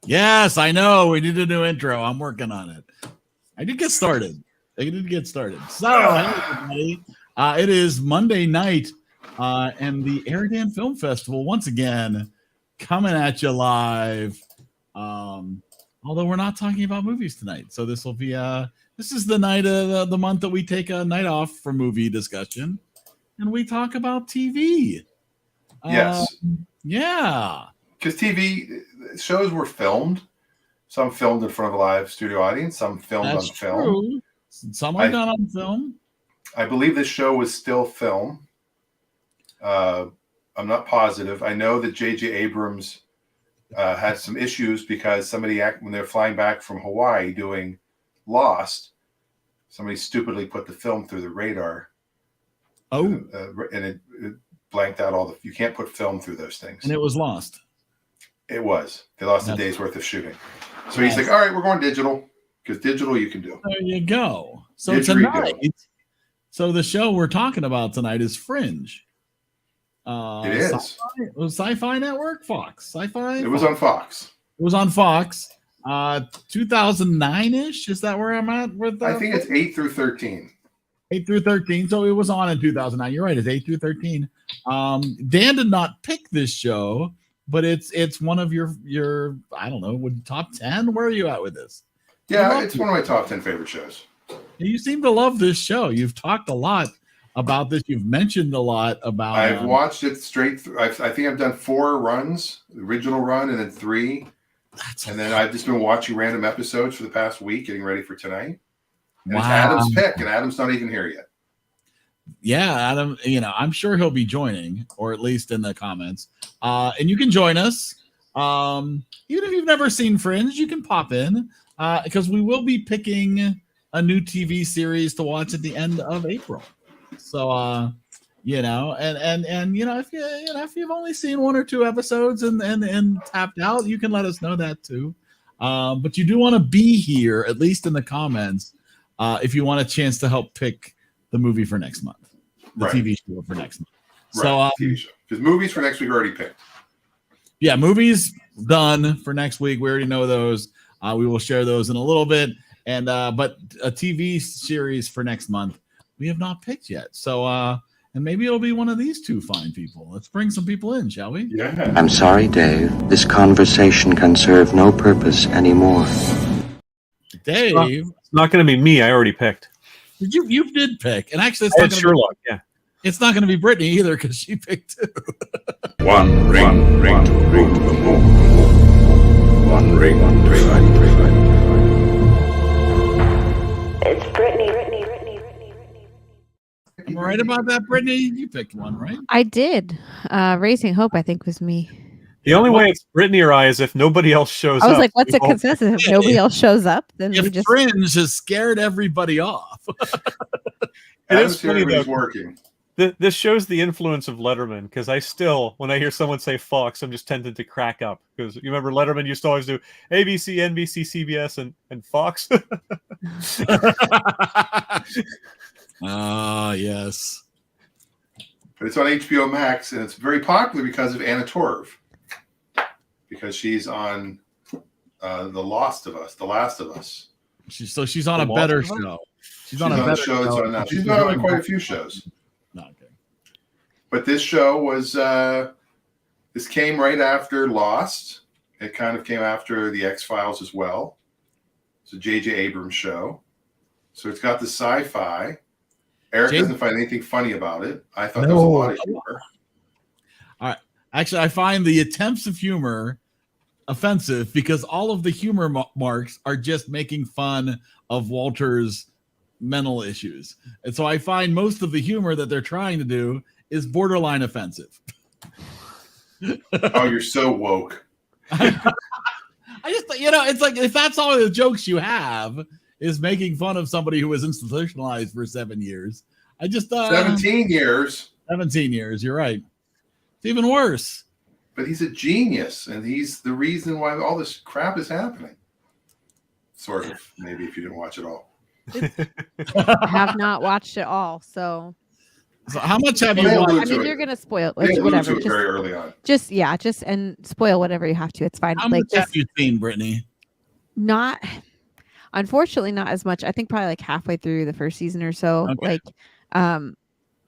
Yes, I know. We need a new intro. I'm working on it. I did get started. So, hey, everybody. It is Monday night, and the EriDan Film Festival once again coming at you live. Although we're not talking about movies tonight, so this will be this is the night of the month that we take a night off for movie discussion, and we talk about TV. Yes. Yeah. Because TV shows were filmed. Some filmed in front of a live studio audience. Some filmed on film. True. Some are done on film. I believe this show was still film. I'm not positive. I know that J.J. Abrams had some issues because when they're flying back from Hawaii doing Lost, somebody stupidly put the film through the radar. Oh. And it blanked out you can't put film through those things. And it was lost. It was. They lost a day's worth of shooting. So he's like, all right, we're going digital. Because digital you can do. There you go. So tonight, the show we're talking about tonight is Fringe. It is. It was Sci-Fi Network, Fox. Sci-Fi? It was on Fox. It was on Fox. 2009-ish? Is that where I'm at? I think it's 8 through 13. 8 through 13. So it was on in 2009. You're right. It's 8 through 13. Dan did not pick this show, but it's one of your I don't know, top 10. Where are you at with this? Yeah, it's one of my top 10 favorite shows. You seem to love this show. You've talked a lot about this. You've mentioned a lot about. I've watched it straight through. I think I've done 4 runs, the original run, and then 3. Then I've just been watching random episodes for the past week, getting ready for tonight. And It's Adam's pick, and Adam's not even here yet. Yeah, Adam, I'm sure he'll be joining, or at least in the comments. And you can join us. Even if you've never seen Fringe, you can pop in because we will be picking a new TV series to watch at the end of April. So, if you've only seen 1 or 2 episodes and tapped out, you can let us know that too. But you do want to be here, at least in the comments, if you want a chance to help pick the movie for next month, the TV show for next month. Right, TV show. Because movies for next week are already picked. Yeah, movies done for next week. We already know those. We will share those in a little bit. And but a TV series for next month, we have not picked yet. So and maybe it'll be one of these 2 fine people. Let's bring some people in, shall we? Yeah. I'm sorry, Dave. This conversation can serve no purpose anymore. Dave, it's not going to be me. I already picked. You did pick, and actually, it's Sherlock. Yeah, it's not going to be Brittany either because she picked 2. One ring to the moon. One ring to It's Brittany. Am I right about that, Brittany? You picked one, right? I did. Raising Hope, I think, was me. The only way it's Brittany or I is if nobody else shows up. I was like, what's the consensus? If nobody else shows up, then we just... Fringe has scared everybody off. It is funny, though. Working. This shows the influence of Letterman, because I still, when I hear someone say Fox, I'm just tempted to crack up. Because you remember Letterman used to always do ABC, NBC, CBS, and Fox? Yes. But it's on HBO Max, and it's very popular because of Anna Torv. Because she's on The Last of Us. She's on a better show. She's on a better show. She's been on quite a few shows. No, okay. But this show was this came right after Lost. It kind of came after the X-Files as well. It's a J.J. Abrams show. So it's got the sci-fi. Eric doesn't find anything funny about it. I thought there was a lot of humor. All right. Actually, I find the attempts of humor offensive because all of the humor marks are just making fun of Walter's mental issues. And so I find most of the humor that they're trying to do is borderline offensive. Oh, you're so woke. I just, it's like if that's all the jokes you have is making fun of somebody who was institutionalized for 7 years. I just 17 years. 17 years, you're right. It's even worse. But he's a genius, and he's the reason why all this crap is happening. Sort of, maybe if you didn't watch it all. I have not watched it all, so So how much have Well, you they watched? allude I to mean, it. you're gonna spoil They allude whatever. to it very early on. Just and spoil whatever you have to. It's fine. How Like much have you seen, Brittany? not unfortunately not as much. I think probably like halfway through the first season or so. Okay. Like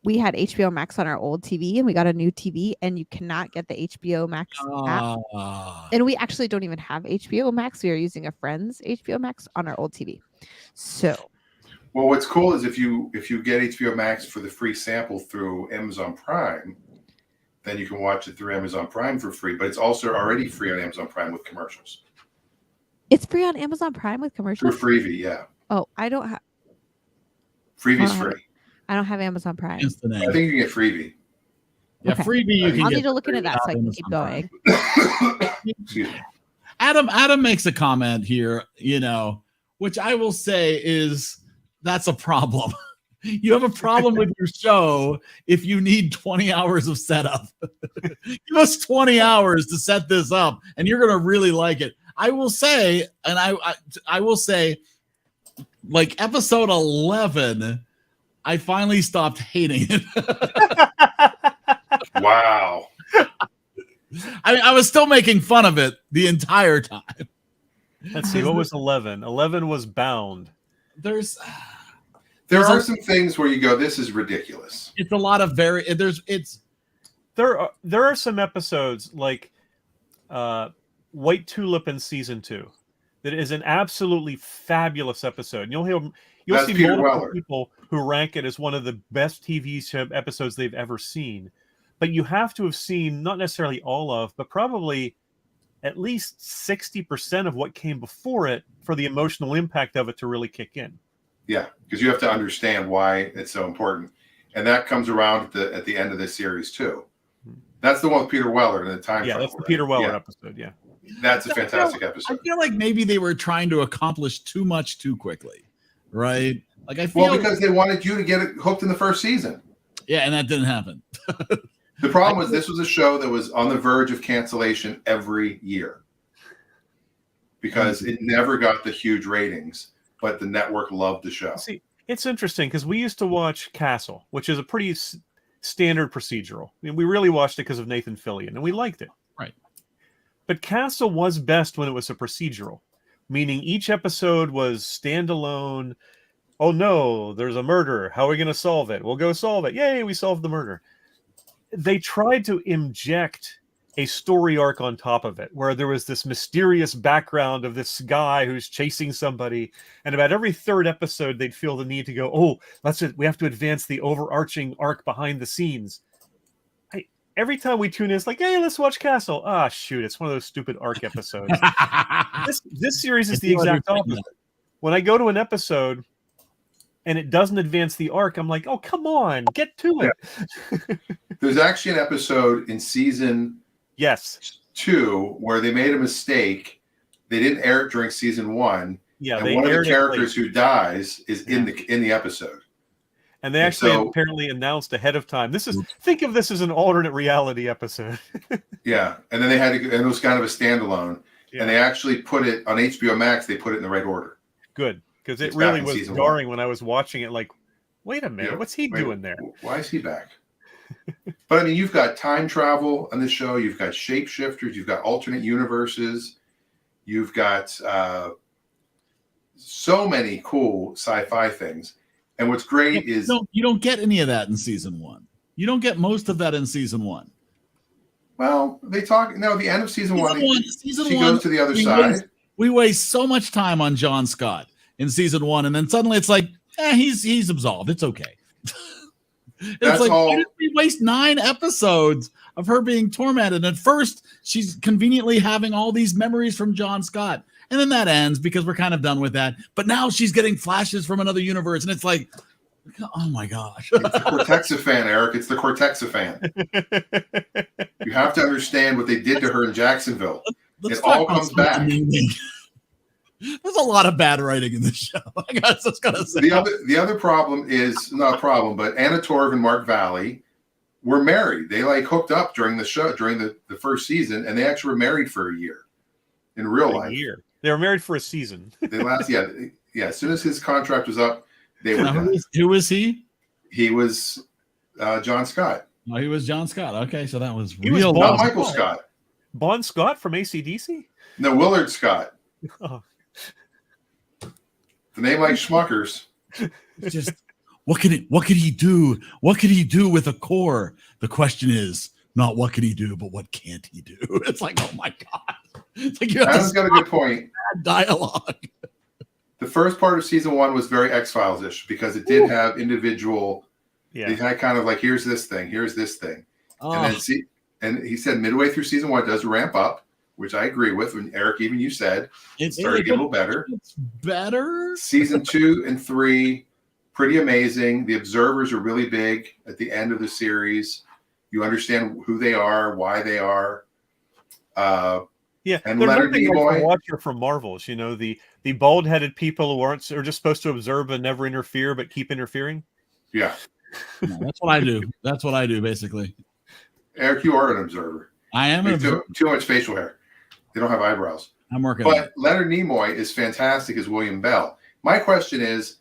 we had HBO Max on our old TV and we got a new TV and you cannot get the HBO Max app. And we actually don't even have HBO Max. We are using a friend's HBO Max on our old TV. So Well, what's cool is if you get HBO Max for the free sample through Amazon Prime, then you can watch it through Amazon Prime for free. But it's also already free on Amazon Prime with commercials. it's free on Amazon Prime with commercials. Through Freevee, yeah. Oh, I don't have Freevee's free. I don't have Amazon Prime. I think you can get Freevee. Yeah, Okay. Freebie. You can I'll get need to look into free that so I can on keep Amazon going. Excuse me. Adam makes a comment here, which I will say is that's a problem. You have a problem with your show if you need 20 hours of setup. Give us 20 hours to set this up, and you're going to really like it. I will say, and I will say, like episode 11, I finally stopped hating it. Wow. I mean, I was still making fun of it the entire time. Let's see. What was 11? 11 was Bound. There are some things where you go, this is ridiculous. It's a lot of There are some episodes like White Tulip in season 2 that is an absolutely fabulous episode. You'll That's see Peter multiple Weller. people who rank it as one of the best TV show episodes they've ever seen. But you have to have seen not necessarily all of, but probably at least 60% of what came before it for the emotional impact of it to really kick in. Yeah, because you have to understand why it's so important. And that comes around at the end of this series too. That's the one with Peter Weller in the time. Yeah, that's the Peter Weller episode. Yeah. That's a fantastic episode. I feel like maybe they were trying to accomplish too much too quickly, right? Like I feel because they wanted you to get it hooked in the first season. Yeah, and that didn't happen. The problem was this was a show that was on the verge of cancellation every year because it never got the huge ratings, but the network loved the show. See, it's interesting because we used to watch Castle, which is a pretty standard procedural. I mean, we really watched it because of Nathan Fillion, and we liked it. Right. But Castle was best when it was a procedural, meaning each episode was standalone. Oh no, there's a murder. How are we going to solve it? We'll go solve it. Yay, we solved the murder. They tried to inject a story arc on top of it, where there was this mysterious background of this guy who's chasing somebody, and about every third episode, they'd feel the need to go, "Oh, we have to advance the overarching arc behind the scenes." Every time we tune in, it's like, "Hey, let's watch Castle." Ah, shoot, it's one of those stupid arc episodes. This series is the exact opposite. When I go to an episode and it doesn't advance the arc, I'm like, "Oh, come on, get to it." There's actually an episode in season 2 where they made a mistake. They didn't air it during season 1. Yeah, and one of the characters who dies is in the episode. And they actually apparently announced ahead of time. Think of this as an alternate reality episode. Yeah, and then they had to, and it was kind of a standalone. Yeah. And they actually put it on HBO Max. They put it in the right order. Good, because it really was jarring when I was watching it. Like, wait a minute, what's he doing there? Why is he back? But I mean, you've got time travel on this show. You've got shapeshifters. You've got alternate universes. You've got so many cool sci-fi things. And what's great is you don't get any of that in season 1. You don't get most of that in season 1. Well, they talk now. At the end of season one, she one, goes to the other side. We waste so much time on John Scott in season 1, and then suddenly it's like, he's absolved. It's okay. It's like, why did we waste 9 episodes of her being tormented? At first, she's conveniently having all these memories from John Scott. And then that ends because we're kind of done with that. But now she's getting flashes from another universe. And it's like, oh my gosh. It's the Cortexiphan, Eric. It's the Cortexiphan. You have to understand what they did to her in Jacksonville. It all comes back. There's a lot of bad writing in this show. I guess that's gotta say. The other problem is not a problem, but Anna Torv and Mark Valley were married. They hooked up during the show, during the first season, and they actually were married for a year in real life. They were married for a season. As soon as his contract was up, they were. Who was he? He was John Scott. Oh, he was John Scott. Okay, so that was He was real. Not Bon Michael Scott. Scott. Bon Scott from AC/DC? No, Willard Scott. Oh. The name like Schmuckers. It's just what could he do? What could he do with a core? The question is not what can he do, but what can't he do? It's like, oh my god! It's like you have Adam's got a good point. dialogue. The first part of season 1 was very X-Files-ish because it did have individual. Yeah. It had kind of like here's this thing, and Oh, then and he said midway through season 1 it does ramp up, which I agree with. When Eric, even you said it started to get a little better. It's better. Season 2 and 3, pretty amazing. The observers are really big at the end of the series. You understand who they are, why they are. Yeah, And there's Leonard nothing like Nimoy. the Watcher from Marvels. You know, the bald-headed people who are just supposed to observe and never interfere, but keep interfering. Yeah, No, that's what I do. That's what I do, basically. Eric, you are an observer. I am an observer. Too much facial hair. They don't have eyebrows. I'm working on it. But Leonard Nimoy is fantastic as William Bell. My question is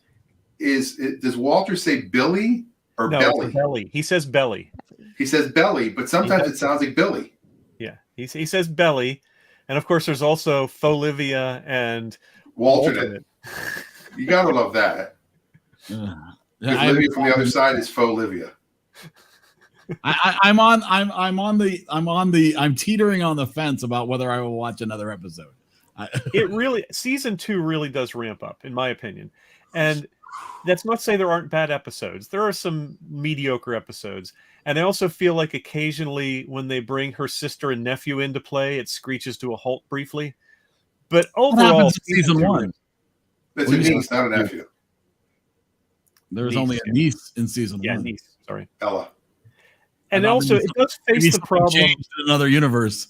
does Walter say Billy or No, it's Belly? belly. He says belly. He says Belly, but sometimes it sounds like Billy. Yeah, he says belly, and of course there's also Folivia and Walternate. You gotta love that. Because Livia from the other side is faux Livia. I'm teetering on the fence about whether I will watch another episode. Season 2 really does ramp up, in my opinion. And that's not to say there aren't bad episodes. There are some mediocre episodes. And I also feel like occasionally when they bring her sister and nephew into play, it screeches to a halt briefly. But What overall, happens in season 1? It's a niece, not a nephew. There's Niece, only a niece in season yeah, 1. niece, sorry. Ella. And Maybe also, it does maybe face the something problem. changed in another universe.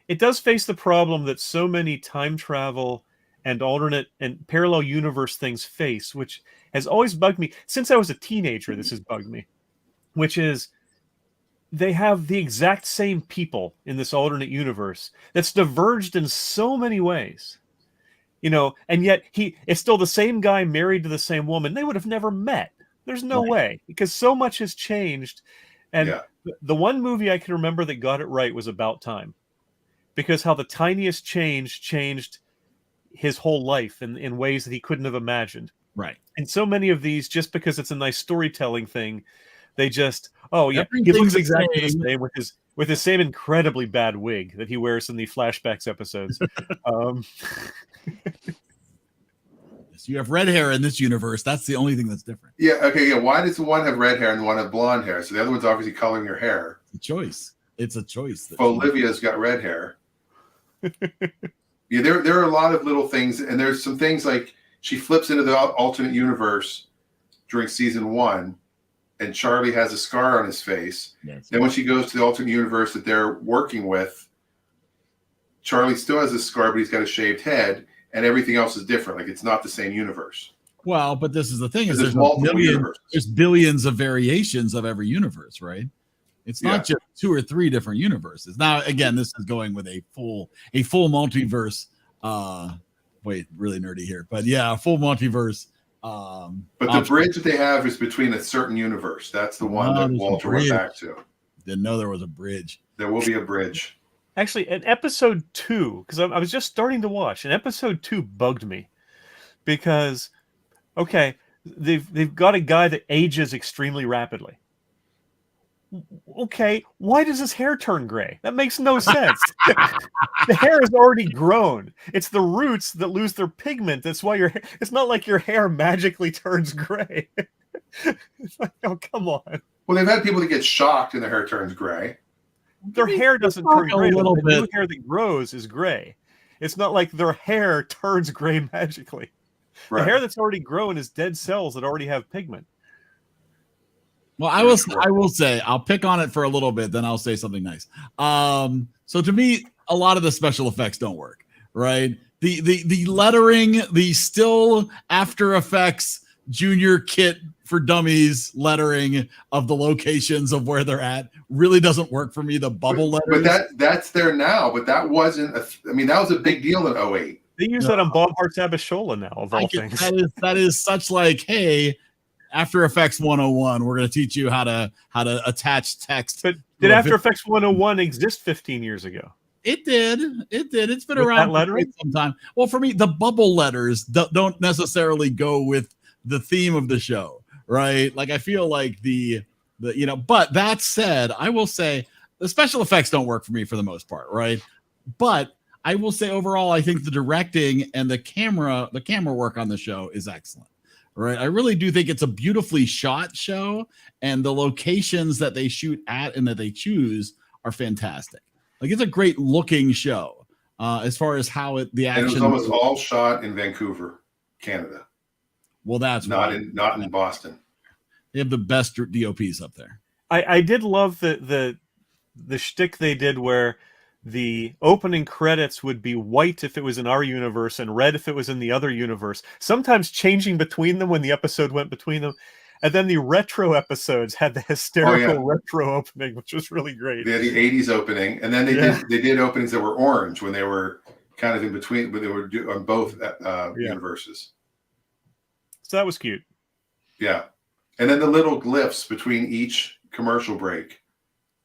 It does face the problem that so many time travel and alternate and parallel universe things face, which has always bugged me since I was a teenager. This has bugged me, which is they have the exact same people in this alternate universe that's diverged in so many ways, you know, and yet it's still the same guy married to the same woman. They would have never met. There's no way, because so much has changed. And the one movie I can remember that got it right was About Time, because how the tiniest change changed his whole life in ways that he couldn't have imagined. Right. And so many of these, just because it's a nice storytelling thing, they just, he Everything's looks the exactly the same. same with his same incredibly bad wig that he wears in the flashbacks episodes. So you have red hair in this universe. That's the only thing that's different. Yeah, okay, yeah. Why does the one have red hair and the one have blonde hair? So the other one's obviously coloring her hair. It's a choice. It's a choice. Olivia's got red hair. Yeah, there are a lot of little things, and there's some things like she flips into the alternate universe during season 1, and Charlie has a scar on his face. Yes. Then when she goes to the alternate universe that they're working with, Charlie still has a scar, but he's got a shaved head, and everything else is different. Like it's not the same universe. Well, but this is the thing: is There's there's multiple universes. there's billions of variations of every universe, right? It's not Yeah. just 2 or 3 different universes. Now, again, this is going with a full multiverse. Really nerdy here, but yeah, a full multiverse. But the bridge that they have is between a certain universe. That's the one that there's a Walter went bridge. back to. Didn't know there was a bridge. There will be a bridge. Actually, in episode 2, because I was just starting to watch, and episode 2 bugged me because, okay, they've got a guy that ages extremely rapidly. Okay, why does his hair turn gray? That makes no sense. The hair is already grown. It's the roots that lose their pigment. That's why it's not like your hair magically turns gray. It's like, oh, come on. Well, they've had people that get shocked and their hair turns gray. Their hair doesn't talk turn a gray. little The new bit. hair that grows is gray. It's not like their hair turns gray magically. Right. The hair that's already grown is dead cells that already have pigment. Well, I will say I'll pick on it for a little bit, then I'll say something nice. So to me, a lot of the special effects don't work, right? The lettering, the still After Effects Junior Kit for Dummies lettering of the locations of where they're at really doesn't work for me. The bubble letters, But that's there now. But that wasn't. That was a big deal in 08. They use that on Bob Hart's Abishola now, of all things. that is such like, hey, After Effects 101, we're going to teach you how to attach text. But did After Effects 101 exist 15 years ago? It did. It's been With around that for quite some time. Well, for me, the bubble letters don't necessarily go with the theme of the show, right? Like I feel like the but that said, I will say the special effects don't work for me for the most part, right? But I will say overall, I think the directing and the camera work on the show is excellent. Right. I really do think it's a beautifully shot show, and the locations that they shoot at and that they choose are fantastic. Like it's a great looking show as far as how the action. And it was almost all shot in Vancouver, Canada. Well, that's not in Boston. They have the best DOPs up there. I did love the shtick they did where the opening credits would be white if it was in our universe and red if it was in the other universe, sometimes changing between them when the episode went between them. And then the retro episodes had the hysterical retro opening, which was really great. They had the 80s opening, and then they did openings that were orange when they were kind of in between, when they were on both universes. So that was cute. Yeah. And then the little glyphs between each commercial break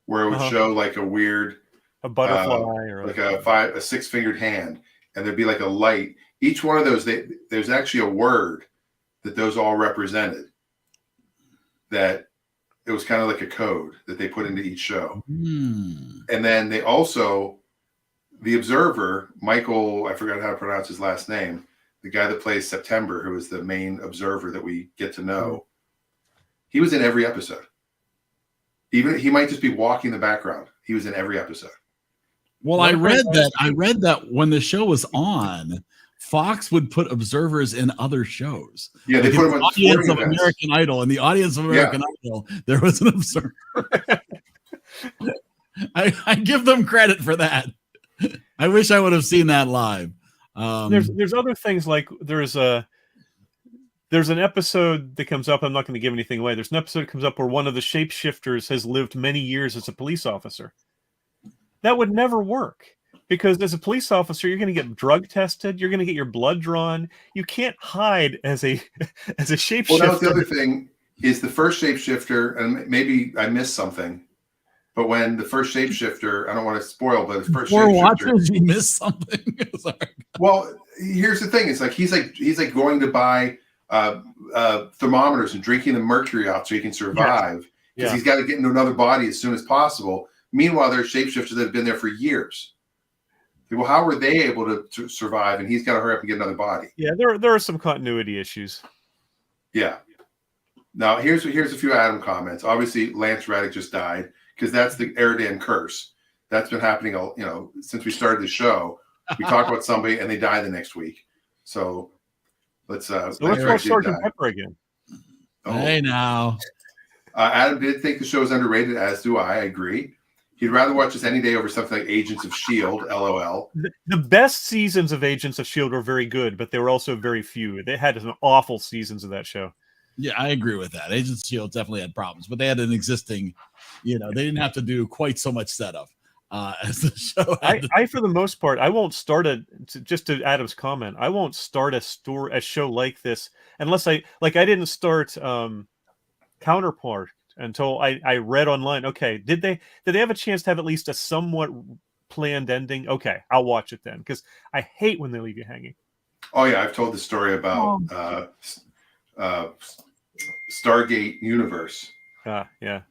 where it would show like a weird... a butterfly or like a six-fingered hand, and there'd be like a light. Each one of those, there's actually a word that those all represented. That it was kind of like a code that they put into each show. And then they also, the observer, Michael, I forgot how to pronounce his last name, the guy that plays September, who is the main observer that we get to know, he was in every episode. Even he might just be walking in the background. He was in every episode. Well, I read that when the show was on, Fox would put observers in other shows. Yeah, they like put them in the audience of events. American Idol. In the audience of American Idol, there was an observer. I give them credit for that. I wish I would have seen that live. There's other things like there's an episode that comes up. I'm not going to give anything away. There's an episode that comes up where one of the shapeshifters has lived many years as a police officer. That would never work. Because as a police officer, you're going to get drug tested. You're going to get your blood drawn. You can't hide as a shapeshifter. Well, that was the other thing is the first shapeshifter, and maybe I missed something, but when the first shapeshifter, I don't want to spoil, but the first shapeshifter, you missed something. Sorry. Well, here's the thing: it's like he's going to buy thermometers and drinking the mercury off so he can survive because he's got to get into another body as soon as possible. Meanwhile, there's shapeshifters that have been there for years. Well, how were they able to survive? And he's got to hurry up and get another body. Yeah, there are some continuity issues. Yeah. Now here's a few Adam comments. Obviously, Lance Reddick just died because that's the EriDan curse. That's been happening, since we started the show. We talk about somebody and they die the next week. So let's go Sergeant Pepper again. Oh. Hey now. Adam did think the show is underrated, as do I agree. He'd rather watch this any day over something like Agents of S.H.I.E.L.D., LOL. The best seasons of Agents of S.H.I.E.L.D. were very good, but they were also very few. They had some awful seasons of that show. Yeah, I agree with that. Agents of S.H.I.E.L.D. definitely had problems, but they had an existing, they didn't have to do quite so much setup as the show had. I, for the most part, I won't start just to Adam's comment, I won't start a show like this unless I didn't start Counterpart until I read online. Okay, did they have a chance to have at least a somewhat planned ending? Okay, I'll watch it then because I hate when they leave you hanging. Oh yeah, I've told the story about Stargate Universe. Yeah,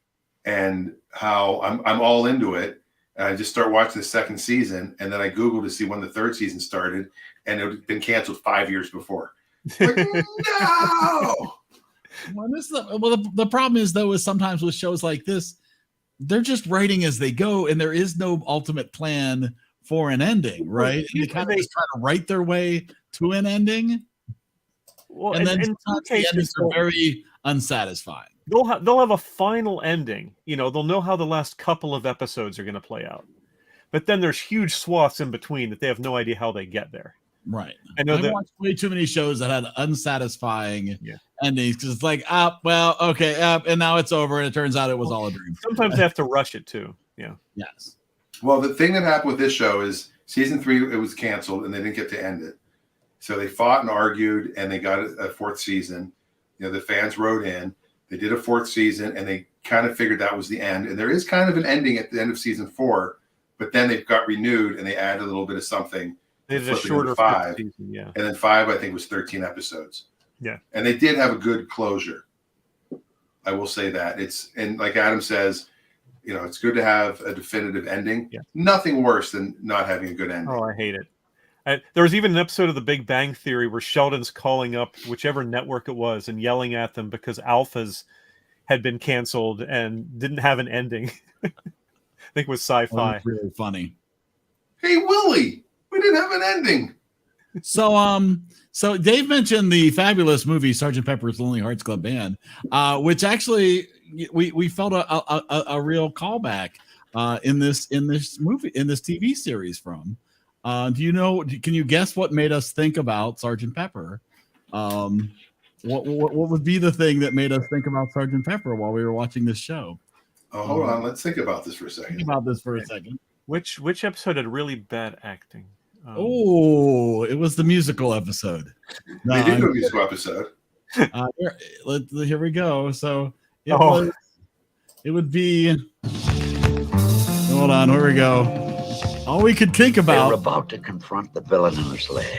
and how I'm all into it, and I just start watching the second season, and then I Google to see when the third season started, and it had been canceled 5 years before. Like, no. Well, the problem is though is sometimes with shows like this, they're just writing as they go, and there is no ultimate plan for an ending, right? And they kind of just try to write their way to an ending. Well, and then sometimes the endings are very unsatisfying. They'll have a final ending. They'll know how the last couple of episodes are going to play out, but then there's huge swaths in between that they have no idea how they get there. Right. I know I watched way too many shows that had unsatisfying endings because it's like, and now it's over, and it turns out it was all a dream. Sometimes they have to rush it too. Yeah. Yes. Well, the thing that happened with this show is season 3, it was canceled, and they didn't get to end it. So they fought and argued, and they got a fourth season. The fans wrote in. They did a 4th season, and they kind of figured that was the end. And there is kind of an ending at the end of season 4, but then they've got renewed and they added a little bit of something. They did a shorter 5 season, yeah. And then 5, I think, was 13 episodes. Yeah. And they did have a good closure. I will say that. And like Adam says, it's good to have a definitive ending. Yeah. Nothing worse than not having a good ending. Oh, I hate it. There was even an episode of The Big Bang Theory where Sheldon's calling up whichever network it was and yelling at them because Alphas had been canceled and didn't have an ending. I think it was Sci-Fi. That's really funny. Hey, Willie, we didn't have an ending. So Dave mentioned the fabulous movie Sgt. Pepper's Lonely Hearts Club Band, which actually we felt a real callback in this movie, in this TV series from. Can you guess what made us think about Sgt. Pepper? What would be the thing that made us think about Sgt. Pepper while we were watching this show? Oh, hold on. Let's think about this for a second. Which episode had really bad acting? It was the musical episode. They did do a musical episode. Here we go. So it would be. Hold on, here we go. All we could think about. They're about to confront the villain in his lair.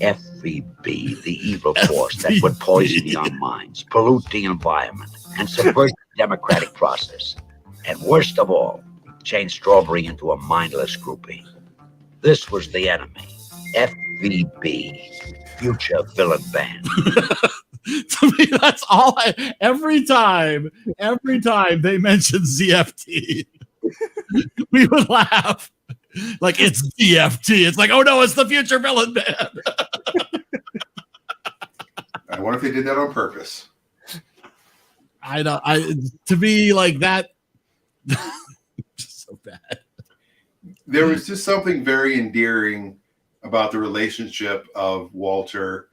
FVB, the evil force that would poison young minds, pollute the environment, and subvert the democratic process. And worst of all, change Strawberry into a mindless groupie. This was the enemy. FVB, Future Villain Band. To me, that's all every time they mention ZFT, we would laugh. Like, it's ZFT. It's like, oh no, it's the Future Villain Band. I wonder if they did that on purpose. To be like that, just so bad. There was just something very endearing about the relationship of Walter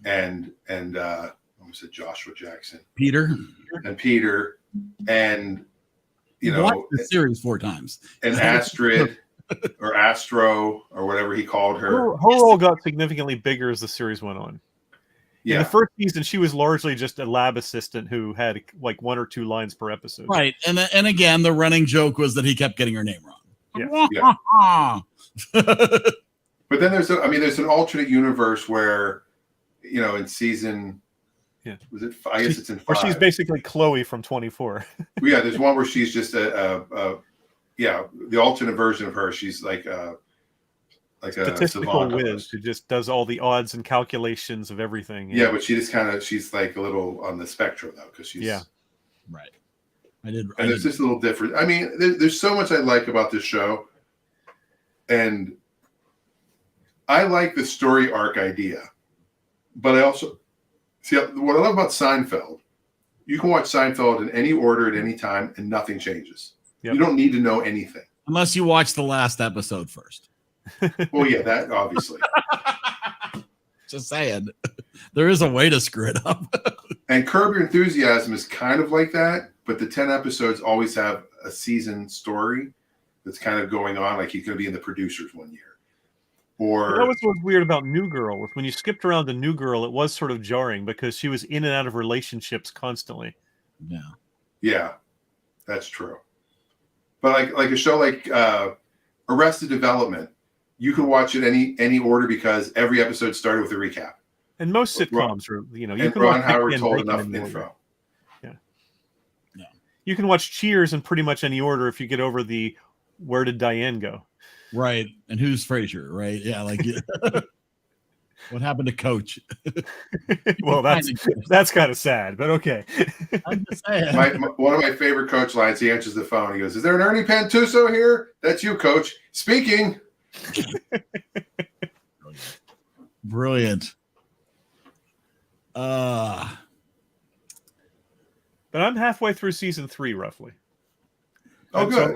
and what was it, Joshua Jackson, Peter, and watched the series 4 times, and Astrid or Astro or whatever he called her. Her role got significantly bigger as the series went on. Yeah. In the first season, she was largely just a lab assistant who had like 1 or 2 lines per episode. Right, and again, the running joke was that he kept getting her name wrong. Yeah. But then there's an alternate universe where, in season, was it? I guess it's in 5. Where she's basically Chloe from 24. Yeah, there's one where she's just the alternate version of her. She's like a statistical savant whiz who just does all the odds and calculations of everything. Yeah, but she just she's like a little on the spectrum though, because she's right. It's just a little different. I mean, there's so much I like about this show, and I like the story arc idea, but I also see what I love about Seinfeld. You can watch Seinfeld in any order at any time, and nothing changes. Yep. You don't need to know anything unless you watch the last episode first. Well, yeah, that obviously. Just saying, there is a way to screw it up. And Curb Your Enthusiasm is kind of like that, but the 10 episodes always have a season story that's kind of going on, like he's going to be in the producers one year. Or that was what's weird about New Girl. When you skipped around to New Girl, it was sort of jarring because she was in and out of relationships constantly. Yeah, that's true. But like a show like Arrested Development, you can watch it any order because every episode started with a recap. And most sitcoms are, you and can Ron Howard told enough info. Yeah. You can watch Cheers in pretty much any order if you get over the where did Diane go? Right. And who's Frasier, right? Yeah, like what happened to Coach? Well, that's kind of sad, but okay. I'm just saying. One of my favorite Coach lines, he answers the phone. He goes, "Is there an Ernie Pantuso here?" "That's you, Coach. Speaking." Brilliant. But I'm halfway through season 3, roughly. Oh, good.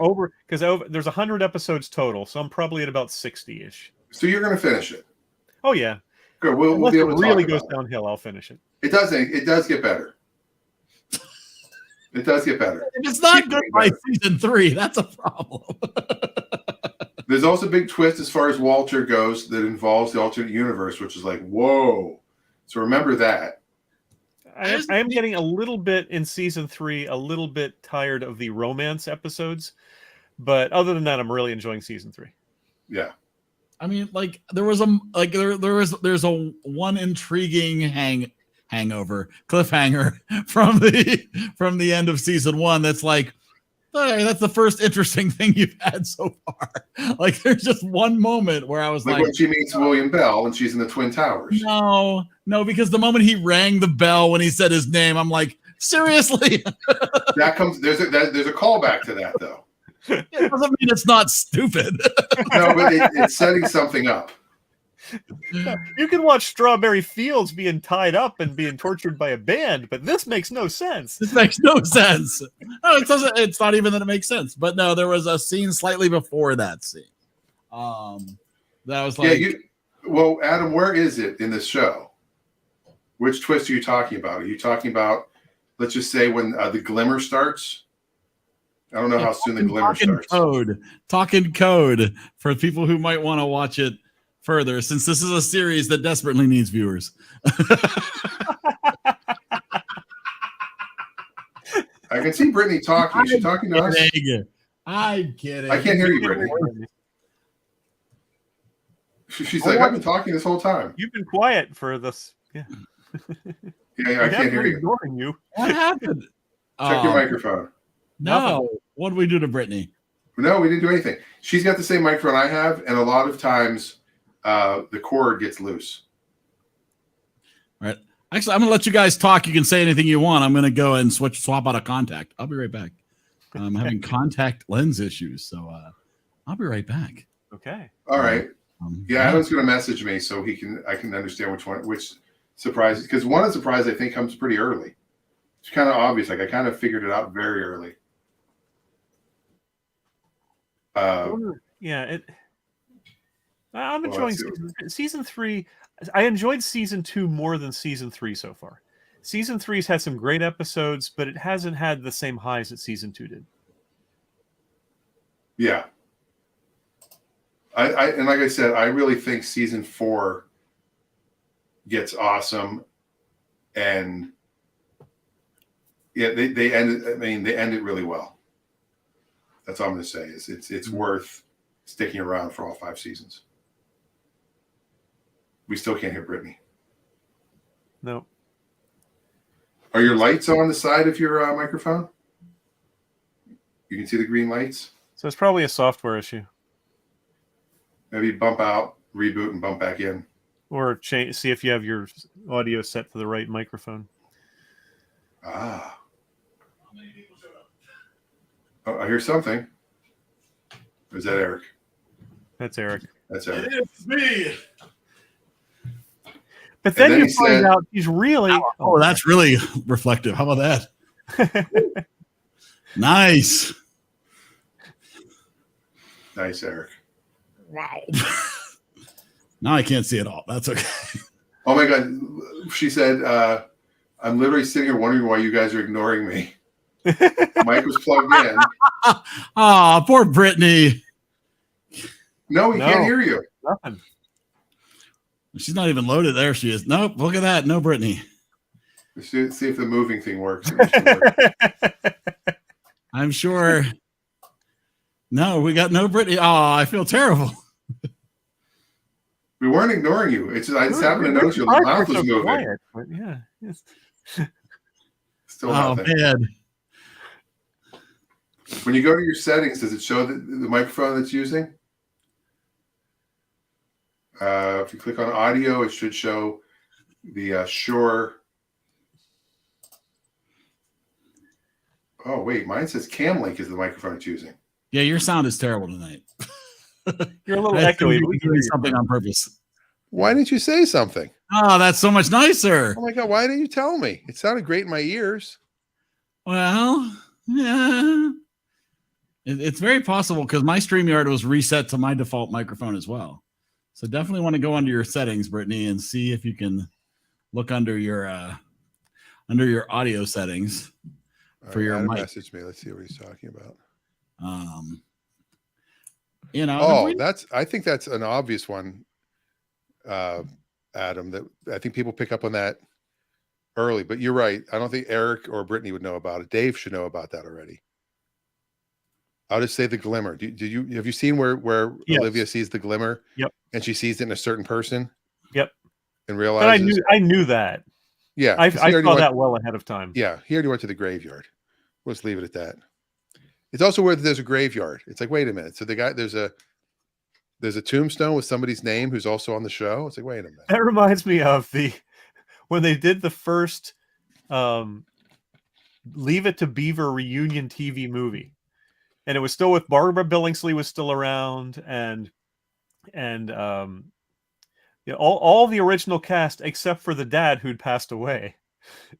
So there's 100 episodes total, so I'm probably at about 60-ish. So you're going to finish it? Oh yeah. Good. We'll be able to really talk goes about downhill. I'll finish it. It does get better. It does get better. If it's not good by season 3, that's a problem. There's also a big twist as far as Walter goes that involves the alternate universe, which is like, whoa. So remember that. I am getting a little bit in season 3, a little bit tired of the romance episodes, but other than that, I'm really enjoying season 3. Yeah. I mean, like there's a one intriguing hangover cliffhanger from the end of season 1 that's like, hey, that's the first interesting thing you've had so far. Like there's just one moment where I was like when she meets William Bell and she's in the Twin Towers. No, because the moment he rang the bell when he said his name, I'm like, seriously? That comes there's a callback to that though. It doesn't mean it's not stupid. No, but it's setting something up. You can watch Strawberry Fields being tied up and being tortured by a band, but this makes no sense. This makes no sense. No, it doesn't. It's not even that it makes sense. But no, there was a scene slightly before that scene. That was like, well, Adam, where is it in this show? Which twist are you talking about? Are you talking about, let's just say, when the glimmer starts? I don't know how soon the glimmer starts. Talking code for people who might want to watch it further, since this is a series that desperately needs viewers. I can see Brittany talking. Is she talking to us? I'm kidding. I can't hear you, Brittany. She's like, I've been talking this whole time. You've been quiet for this. Yeah. Yeah, I can't hear you. Ignoring you. What happened? Check your microphone. No. What did we do to Brittany? No, we didn't do anything. She's got the same microphone I have, and a lot of times the cord gets loose. All right. Actually, I'm going to let you guys talk. You can say anything you want. I'm going to go and swap out of contact. I'll be right back. I'm having contact lens issues, so I'll be right back. Okay. All right. Adam's going to message me so I can understand which surprise, because one of the surprises I think comes pretty early. It's kind of obvious. Like I kind of figured it out very early. I'm enjoying season 3. I enjoyed season 2 more than season 3 so far. Season 3's had some great episodes, but it hasn't had the same highs that season 2 did. Yeah. And like I said, I really think season 4 gets awesome, and they ended. I mean, they ended really well. That's all I'm going to say. Is it's worth sticking around for all 5 seasons. We still can't hear Brittany. No. Are your lights on the side of your microphone? You can see the green lights. So it's probably a software issue. Maybe bump out, reboot, and bump back in. Or see if you have your audio set for the right microphone. Ah. Oh, I hear something. Or is that Eric? That's Eric. That's Eric. It's me. But then you find out he's really... Oh, that's really reflective. How about that? Nice. Nice, Eric. Wow. Now I can't see it all. That's okay. Oh my God. She said, I'm literally sitting here wondering why you guys are ignoring me. Mike was plugged in. Oh, poor Brittany. No, he can't hear you. Nothing. She's not even loaded. There she is. Nope. Look at that. No Brittany. See if the moving thing works. I'm sure. No, we got no Brittany. Oh, I feel terrible. We weren't ignoring you. It's just, I just happened to notice your mouth was moving. Quiet, but yeah. Still nothing. Man. When you go to your settings, does it show the microphone that's using? If you click on audio, it should show the Shure. Oh, wait. Mine says Camlink is the microphone it's using. Yeah, your sound is terrible tonight. You're a little echoey. We doing something on purpose. Why didn't you say something? Oh, that's so much nicer. Oh my God, why didn't you tell me? It sounded great in my ears. Well, yeah. It's very possible because my StreamYard was reset to my default microphone as well. So definitely want to go under your settings, Brittany, and see if you can look under your audio settings for your mic. Message me. Let's see what he's talking about. I think that's an obvious one, Adam, that I think people pick up on that early, but you're right. I don't think Eric or Brittany would know about it. Dave should know about that already. I'll just say the glimmer. Have you seen where Yes. Olivia sees the glimmer? Yep. And she sees it in a certain person? Yep. And But realizes I knew that. Yeah. I 'cause he already saw went- that well ahead of time. Yeah, he already went to the graveyard. We'll just leave it at that. It's also where there's a graveyard. It's like, wait a minute. So the guy there's a tombstone with somebody's name who's also on the show. It's like, wait a minute. That reminds me of when they did the first Leave It to Beaver reunion TV movie. And it was still with Barbara Billingsley was still around and all the original cast except for the dad who'd passed away.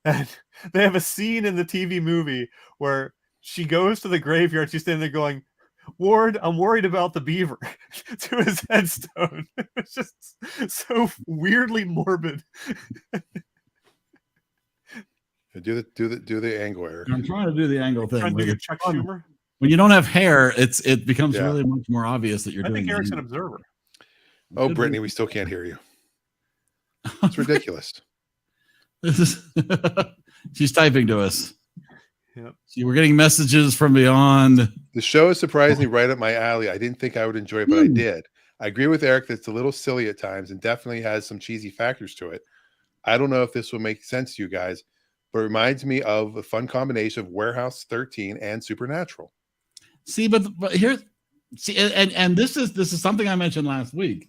And they have a scene in the TV movie where she goes to the graveyard. She's standing there going, "Ward, I'm worried about the beaver," to his headstone. It's just so weirdly morbid. Do the angle, Eric. I'm trying to do the angle thing. Trying to do your Chuck Schumer. When you don't have hair, it becomes really much more obvious that you're I doing. think Eric's the an angle. observer. Oh, Brittany, we still can't hear you. It's ridiculous. She's typing to us. Yep. See, we're getting messages from beyond. The show is surprisingly right up my alley. I didn't think I would enjoy it, but I did. I agree with Eric that it's a little silly at times and definitely has some cheesy factors to it. I don't know if this will make sense to you guys, but it reminds me of a fun combination of Warehouse 13 and Supernatural. See, but here, see, and this is something I mentioned last week.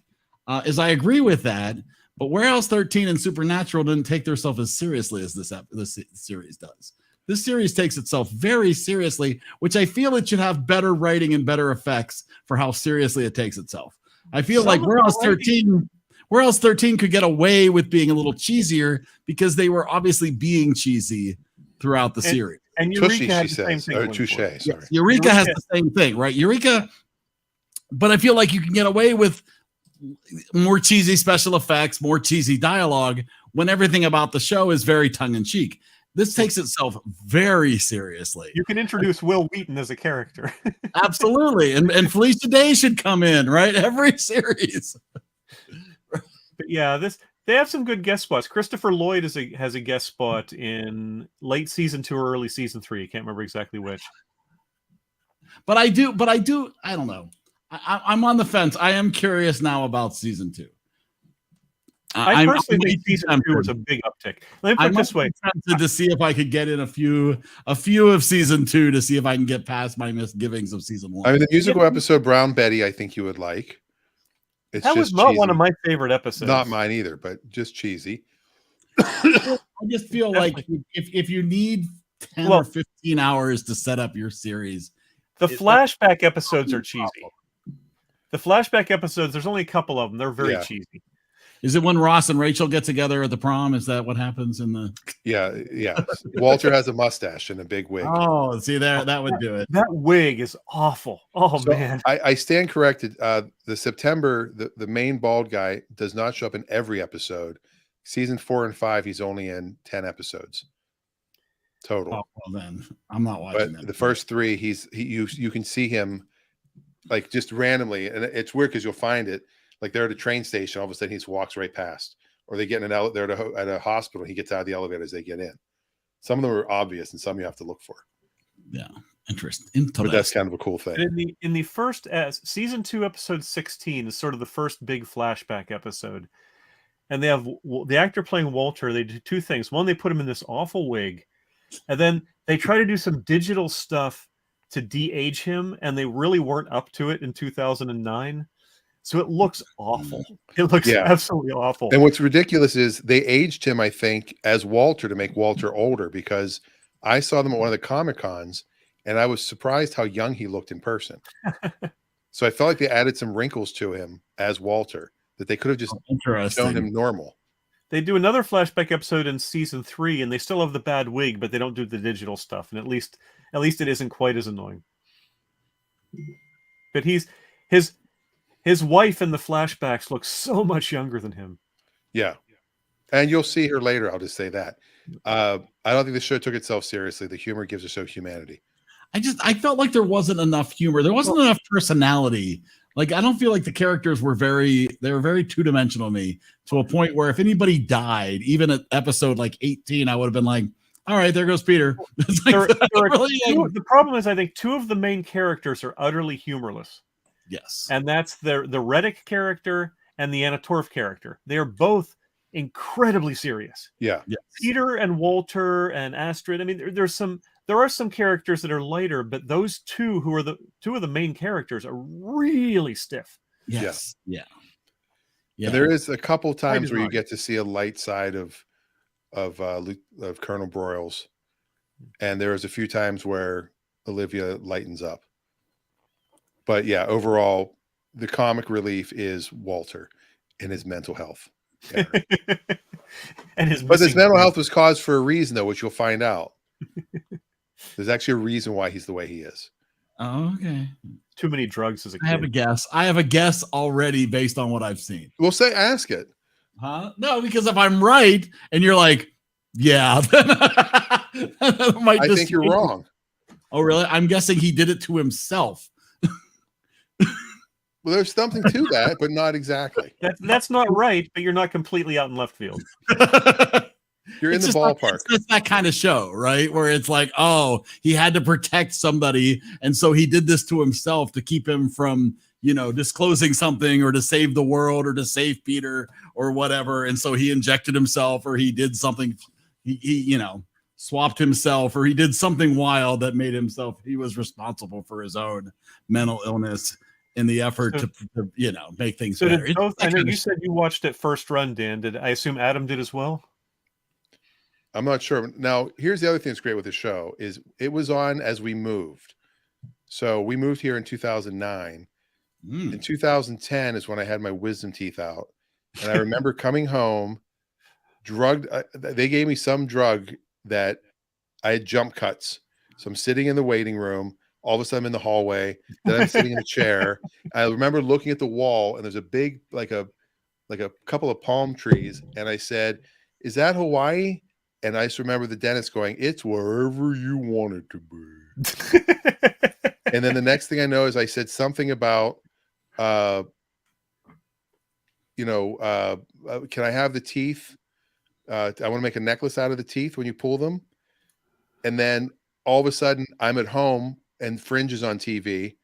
Is I agree with that, but Warehouse 13 and Supernatural didn't take themselves as seriously as this series does. This series takes itself very seriously, which I feel it should have better writing and better effects for how seriously it takes itself. I feel like Warehouse 13 could get away with being a little cheesier because they were obviously being cheesy throughout the series. And Eureka had the same thing. Or Touche, sorry. Yes, Eureka has the same thing, right? Eureka, but I feel like you can get away with more cheesy special effects, more cheesy dialogue when everything about the show is very tongue-in-cheek. This takes itself very seriously. You can introduce Will Wheaton as a character. Absolutely. And Felicia Day should come in, right? Every series. But yeah, they have some good guest spots. Christopher Lloyd has a guest spot in late season 2 or early season 3. I can't remember exactly which. But I don't know. I'm on the fence. I am curious now about season 2. I personally think season 2 was a big uptick. Let me put it this way: to see if I could get in a few of season 2 to see if I can get past my misgivings of season 1. I mean, the musical episode Brown Betty, I think you would like. That was not one of my favorite episodes. Not mine either, but just cheesy. I just feel like if you need 10 or 15 hours to set up your series, the flashback episodes are cheesy. The flashback episodes, there's only a couple of them. They're very cheesy. Is it when Ross and Rachel get together at the prom? Is that what happens in the? Yeah. Walter has a mustache and a big wig. Oh, see there, that would do it. That wig is awful. Oh so man, I stand corrected. The September, the main bald guy does not show up in every episode. Season 4 and 5, he's only in 10 episodes total. Oh, well then I'm not watching that. The first 3, you can see him like just randomly, and it's weird because you'll find it. Like they're at a train station, all of a sudden he just walks right past, or they get in an they're at a hospital. He gets out of the elevator as they get in. Some of them are obvious, and some you have to look for. Yeah, interesting. But that's kind of a cool thing. In the first season 2, episode 16 is sort of the first big flashback episode, and they have the actor playing Walter. They do 2 things. One, they put him in this awful wig, and then they try to do some digital stuff to de-age him, and they really weren't up to it in 2009. So it looks awful. It looks absolutely awful. And what's ridiculous is they aged him, I think, as Walter to make Walter older, because I saw them at one of the Comic-Cons and I was surprised how young he looked in person. So I felt like they added some wrinkles to him as Walter that they could have just shown him normal. They do another flashback episode in season 3 and they still have the bad wig, but they don't do the digital stuff. And at least it isn't quite as annoying. But his wife in the flashbacks looks so much younger than him. Yeah. And you'll see her later. I'll just say that. I don't think the show took itself seriously. The humor gives the show humanity. I felt like there wasn't enough humor. There wasn't enough personality Like, I don't feel like the characters were very two-dimensional to me, to a point where if anybody died, even at episode like 18, I would have been like, all right, there goes Peter. It's like, the problem is, I think two of the main characters are utterly humorless. Yes. And that's the Reddick character and the Anna Torv character. They are both incredibly serious. Yeah. Yes. Peter and Walter and Astrid. I mean, there are some characters that are lighter, but those two who are the two of the main characters are really stiff. Yes. Yeah. And there is a couple times where you get to see a light side of Colonel Broyles, and there is a few times where Olivia lightens up. But yeah, overall, the comic relief is Walter and his mental health. And his mental health was caused for a reason, though, which you'll find out. There's actually a reason why he's the way he is. Oh, okay. Too many drugs as a kid. I have a guess already based on what I've seen. We'll ask it. Huh? No, because if I'm right and you're like, yeah, I think you're wrong. Oh, really? I'm guessing he did it to himself. Well, there's something to that, but not exactly. That's not right, but you're not completely out in left field. You're in the ballpark. It's that kind of show, right? Where it's like, oh, he had to protect somebody, and so he did this to himself to keep him from, disclosing something, or to save the world, or to save Peter, or whatever. And so he injected himself, or he did something. He swapped himself, or he did something wild that made himself. He was responsible for his own mental illness in the effort to make things better. I know you said you watched it first run, Dan. Did I assume Adam did as well? I'm not sure. Now, here's the other thing that's great with the show is it was on as we moved. So we moved here in 2009. In 2010 is when I had my wisdom teeth out. And I remember coming home, drugged. They gave me some drug that I had jump cuts. So I'm sitting in the waiting room. All of a sudden I'm in the hallway. Then I'm sitting in a chair. I remember looking at the wall, and there's a big, like a couple of palm trees. And I said, "Is that Hawaii?" And I just remember the dentist going, "It's wherever you want it to be." And then the next thing I know is I said something about, can I have the teeth? I want to make a necklace out of the teeth when you pull them. And then all of a sudden I'm at home and Fringe is on TV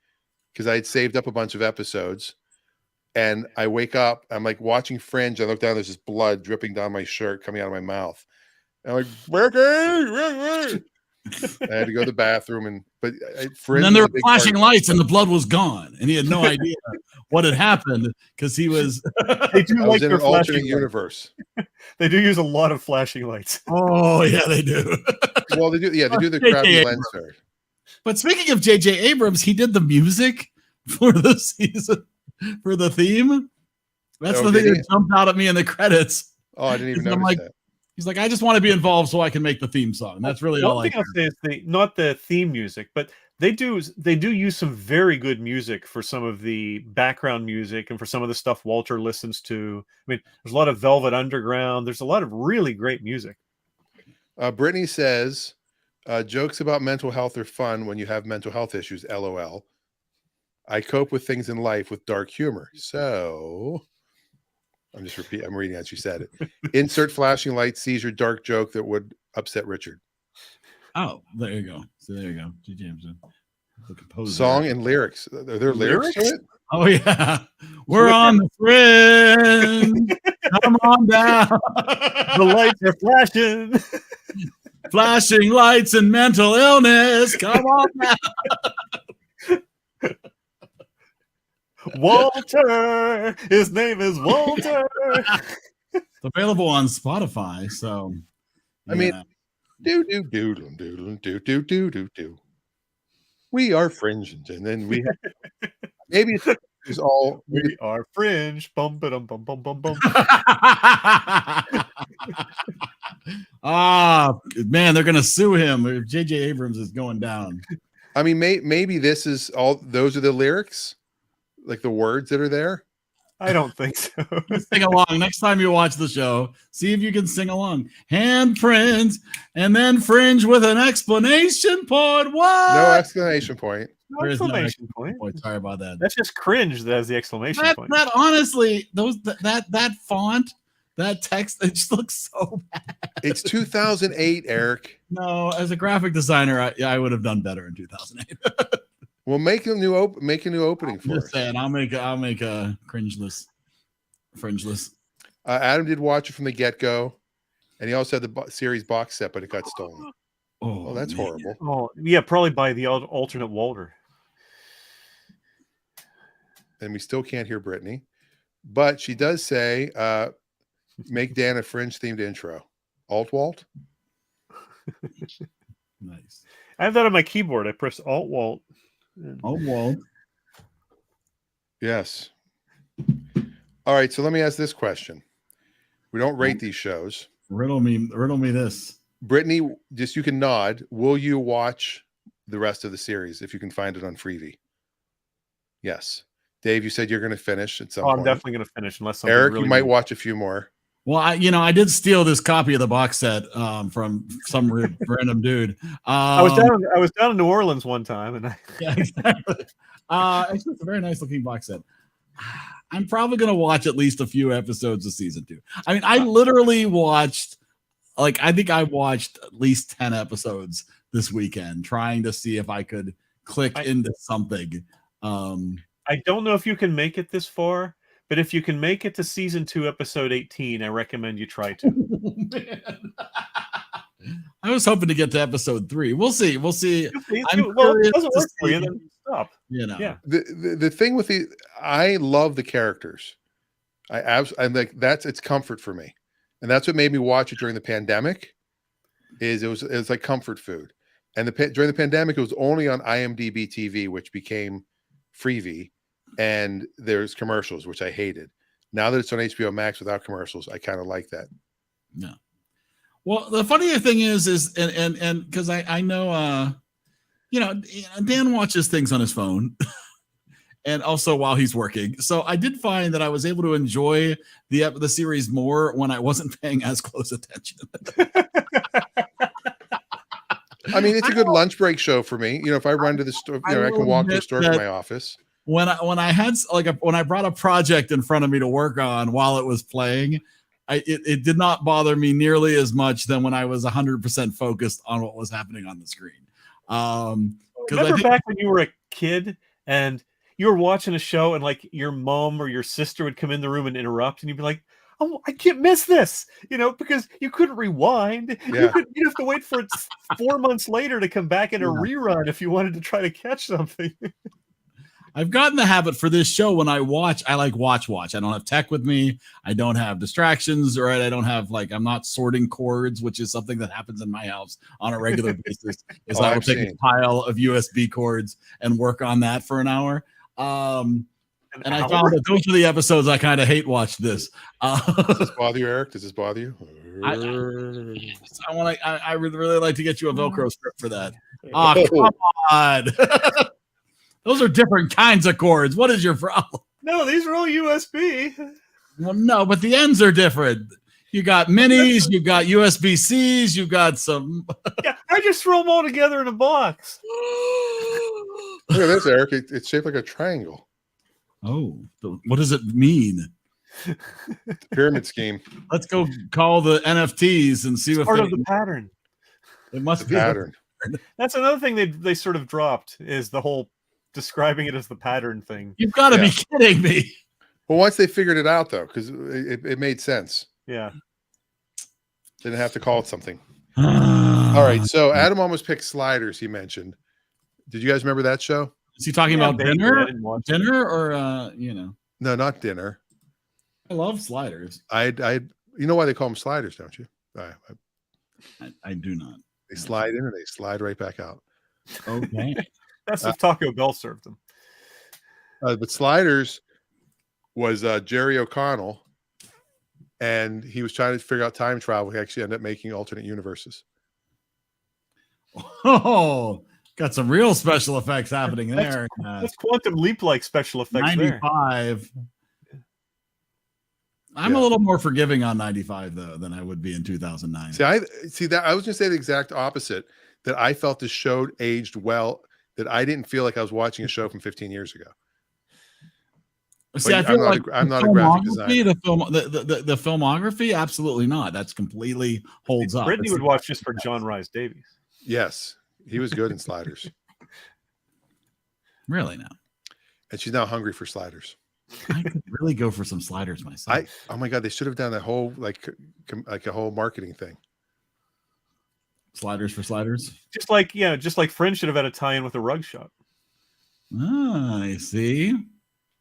because I had saved up a bunch of episodes. And I wake up, I'm like watching Fringe. I look down, there's this blood dripping down my shirt, coming out of my mouth. And I'm like, Ricky! I had to go to the bathroom, Fringe. And then there were flashing lights, and the blood was gone, and he had no idea what had happened because he was. They do like in an alternate universe. They do use a lot of flashing lights. Oh yeah, they do. Well, they do. Yeah, they do the crappy lens flare. But speaking of J.J. Abrams, he did the music for the season, for the theme. That's the thing that jumped out at me in the credits. Oh, I didn't even notice that. He's like, I just want to be involved so I can make the theme song. That's really all I care. I'll say is not the theme music, but they do use some very good music for some of the background music and for some of the stuff Walter listens to. I mean, there's a lot of Velvet Underground. There's a lot of really great music. Brittany says, jokes about mental health are fun when you have mental health issues, LOL. I cope with things in life with dark humor. So I'm reading as you said it. Insert flashing light seizure dark joke that would upset Richard. Oh, there you go. So there you go. G. Jameson. Song and lyrics. Are there lyrics to it? Oh yeah. We're on the Fringe. Come on down. The lights are flashing. Flashing lights and mental illness. Come on down. Walter. His name is Walter. It's available on Spotify. So I mean, do. We are Fringe, and then we have, maybe it's all we are Fringe. Bum bum bum bum bum bum. Ah, man, they're gonna sue him. J.J. Abrams is going down. I mean, maybe this is all. Those are the lyrics, like the words that are there. I don't think so. Sing along next time you watch the show. See if you can sing along. Handprints and then Fringe with an explanation point. What? No exclamation point. No There is no exclamation point. Sorry about that. That's just cringe. That has the exclamation point. That honestly, that font, that text, it just looks so bad. It's 2008, Eric. No, as a graphic designer, I would have done better in 2008. We'll make a new opening for Just us. saying, I'll make a cringeless, fringeless. Adam did watch it from the get-go, and he also had the series box set, but it got stolen. Oh, that's man. horrible. Oh, yeah, probably by the alternate Walter. And we still can't hear Brittany, but she does say, "Make Dan a Fringe-themed intro." Alt-Walt. Nice. I have that on my keyboard. I press Alt-Walt. Alt-Walt. Yes. All right, so let me ask this question. We don't rate these shows. Riddle me this. Brittany, just you can nod. Will you watch the rest of the series if you can find it on Freevee? Yes. Dave, you said you're going to finish at some point. I'm definitely going to finish unless something Eric, really you might good. watch a few more. Well, I did steal this copy of the box set from some random dude. I was down in New Orleans one time, and Yeah, exactly. It's a very nice looking box set. I'm probably going to watch at least a few episodes of season 2. I mean, I literally watched, I think I watched at least 10 episodes this weekend, trying to see if I could click into something. I don't know if you can make it this far, but if you can make it to season 2, episode 18, I recommend you try to. Oh, man. I was hoping to get to episode 3. We'll see. Well, it curious doesn't to work for you, see, then stop. Yeah. The thing with I love the characters. I'm like, it's comfort for me, and that's what made me watch it during the pandemic. It was like comfort food, and during the pandemic, it was only on IMDb TV, which became Freevee, and there's commercials, which I hated. Now that it's on HBO Max without commercials, I kind of like that. Yeah. Well, the funny thing is and because I know Dan watches things on his phone and also while he's working. So I did find that I was able to enjoy the series more when I wasn't paying as close attention. I mean, it's a good lunch break show for me. If I run to the store, I can walk to the store from my office. When I had when I brought a project in front of me to work on while it was playing, it did not bother me nearly as much than when I was 100% focused on what was happening on the screen. Remember back when you were a kid and you were watching a show and your mom or your sister would come in the room and interrupt and you'd be like, "Oh, I can't miss this," because you couldn't rewind. Yeah. You'd have to wait for it 4 months later to come back in a rerun if you wanted to try to catch something. I've gotten the habit for this show when I watch. I like watch. I don't have tech with me. I don't have distractions, right? I don't have I'm not sorting cords, which is something that happens in my house on a regular basis. I will take a pile of USB cords and work on that for an hour. And I found that those are the episodes I kind of hate watch this. Does this bother you, Eric? Does this bother you? I would really like to get you a Velcro strip for that. Oh, come on. Those are different kinds of cords. What is your problem? No, these are all USB. Well, no, but the ends are different. You got minis, you got USB-Cs, you got some. Yeah, I just throw them all together in a box. Look at this, Eric. It's shaped like a triangle. Oh, what does it mean? Pyramid scheme. Let's go call the NFTs and see It's what part of the pattern. It must The be pattern. That's another thing they sort of dropped is the whole describing it as the pattern thing. You've got to be kidding me. Well, once they figured it out, though, because it made sense. Yeah. Didn't have to call it something. All right. So Adam almost picked Sliders, he mentioned. Did you guys remember that show? Is he talking about vaguely. dinner? I didn't watch it. Dinner or No, not Dinner. I love Sliders. You know why they call them sliders, don't you? I do not. They slide in and they slide right back out. Okay. That's if Taco Bell served them. But Sliders was Jerry O'Connell, and he was trying to figure out time travel. He actually ended up making alternate universes. Oh, got some real special effects happening there. That's Quantum Leap like special effects 95. I'm a little more forgiving on 95 though than I would be in 2009. See, I was going to say the exact opposite. That I felt the show aged well. That I didn't feel like I was watching a show from 15 years ago. See, But I feel I'm not a graphic designer. The filmography, absolutely not. That's completely holds up. Brittany It's would watch just for John Rhys Davies. Yes, he was good in Sliders. Really now. And she's now hungry for Sliders. I could really go for some Sliders myself. Oh my God, they should have done a whole like a whole marketing thing. Sliders for Sliders. Just like Fringe should have had a tie-in with a rug shop. Ah, I see.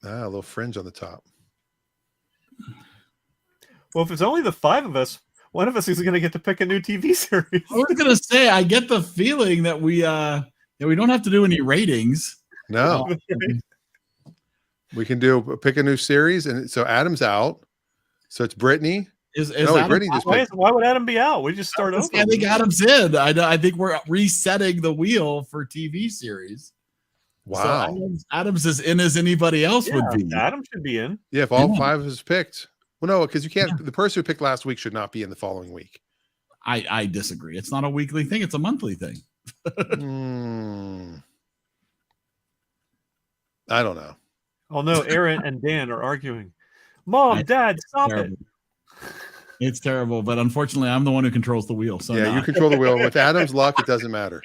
A little Fringe on the top. Well, if it's only the 5 of us, one of us is going to get to pick a new TV series. I was gonna say, I get the feeling that we don't have to do any ratings. No, we can pick a new series, and so Adam's out, so it's Brittany. Brittany just why would Adam be out? We just start over. I think Adam's in. I think we're resetting the wheel for TV series. Wow, so Adam's as in as anybody else would be. Adam should be in. Yeah, if all 5 of us picked. Well, no, because you can't. The person who picked last week should not be in the following week. I disagree. It's not a weekly thing. It's a monthly thing. I don't know. Oh no, Aaron and Dan are arguing. Mom, Dad, stop it. It's terrible, but unfortunately, I'm the one who controls the wheel. So yeah, you control the wheel. With Adam's luck, it doesn't matter.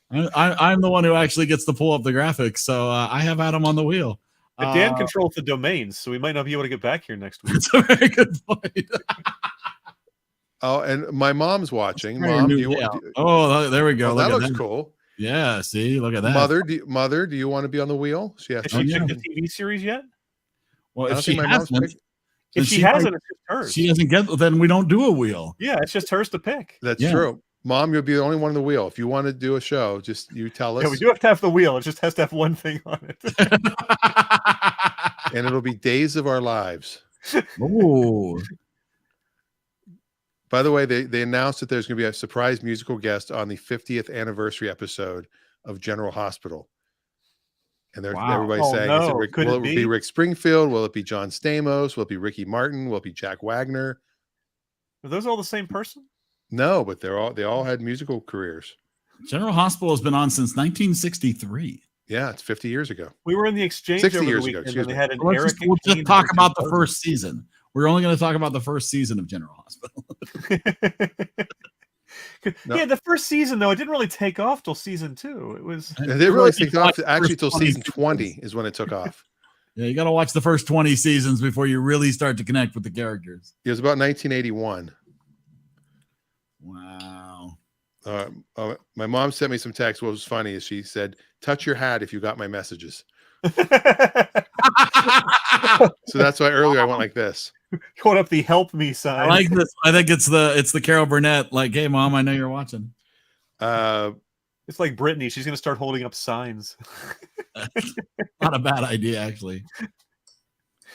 I'm the one who actually gets to pull up the graphics, so I have Adam on the wheel. But Dan controls the domains, so we might not be able to get back here next week. That's a very good point. Oh, and my mom's watching. Mom, there we go. Oh, that looks cool. Yeah, see, look at that. Mother, do you want to be on the wheel? Has she picked the TV series yet? Well, if she hasn't, if she hasn't, it's just hers. She doesn't get, then we don't do a wheel. Yeah, it's just hers to pick. That's true. Mom, you'll be the only one on the wheel. If you want to do a show, just you tell us. Yeah, we do have to have the wheel. It just has to have one thing on it. And it'll be Days of Our Lives. Ooh. By the way, they announced that there's going to be a surprise musical guest on the 50th anniversary episode of General Hospital. And everybody's saying, will it be Rick Springfield? Will it be John Stamos? Will it be Ricky Martin? Will it be Jack Wagner? Are those all the same person? No, but they all had musical careers. General Hospital has been on since 1963. Yeah, it's 50 years ago. We were in the exchange 60 over years the ago. weekend, and they had an we'll Eric. Just talk about the first season. We're only going to talk about the first season of General Hospital. Yeah, the first season though, it didn't really take off till season 2. It didn't really take off actually till season 20 is when it took off. Yeah, you got to watch the first 20 seasons before you really start to connect with the characters. It was about 1981. Wow. My mom sent me some text. What was funny is she said, "Touch your hat if you got my messages." So that's why earlier I went like this. Hold up the help me sign. I like this. I think it's the Carol Burnett, like, hey mom, I know you're watching. It's like Brittany. She's gonna start holding up signs. Not a bad idea, actually.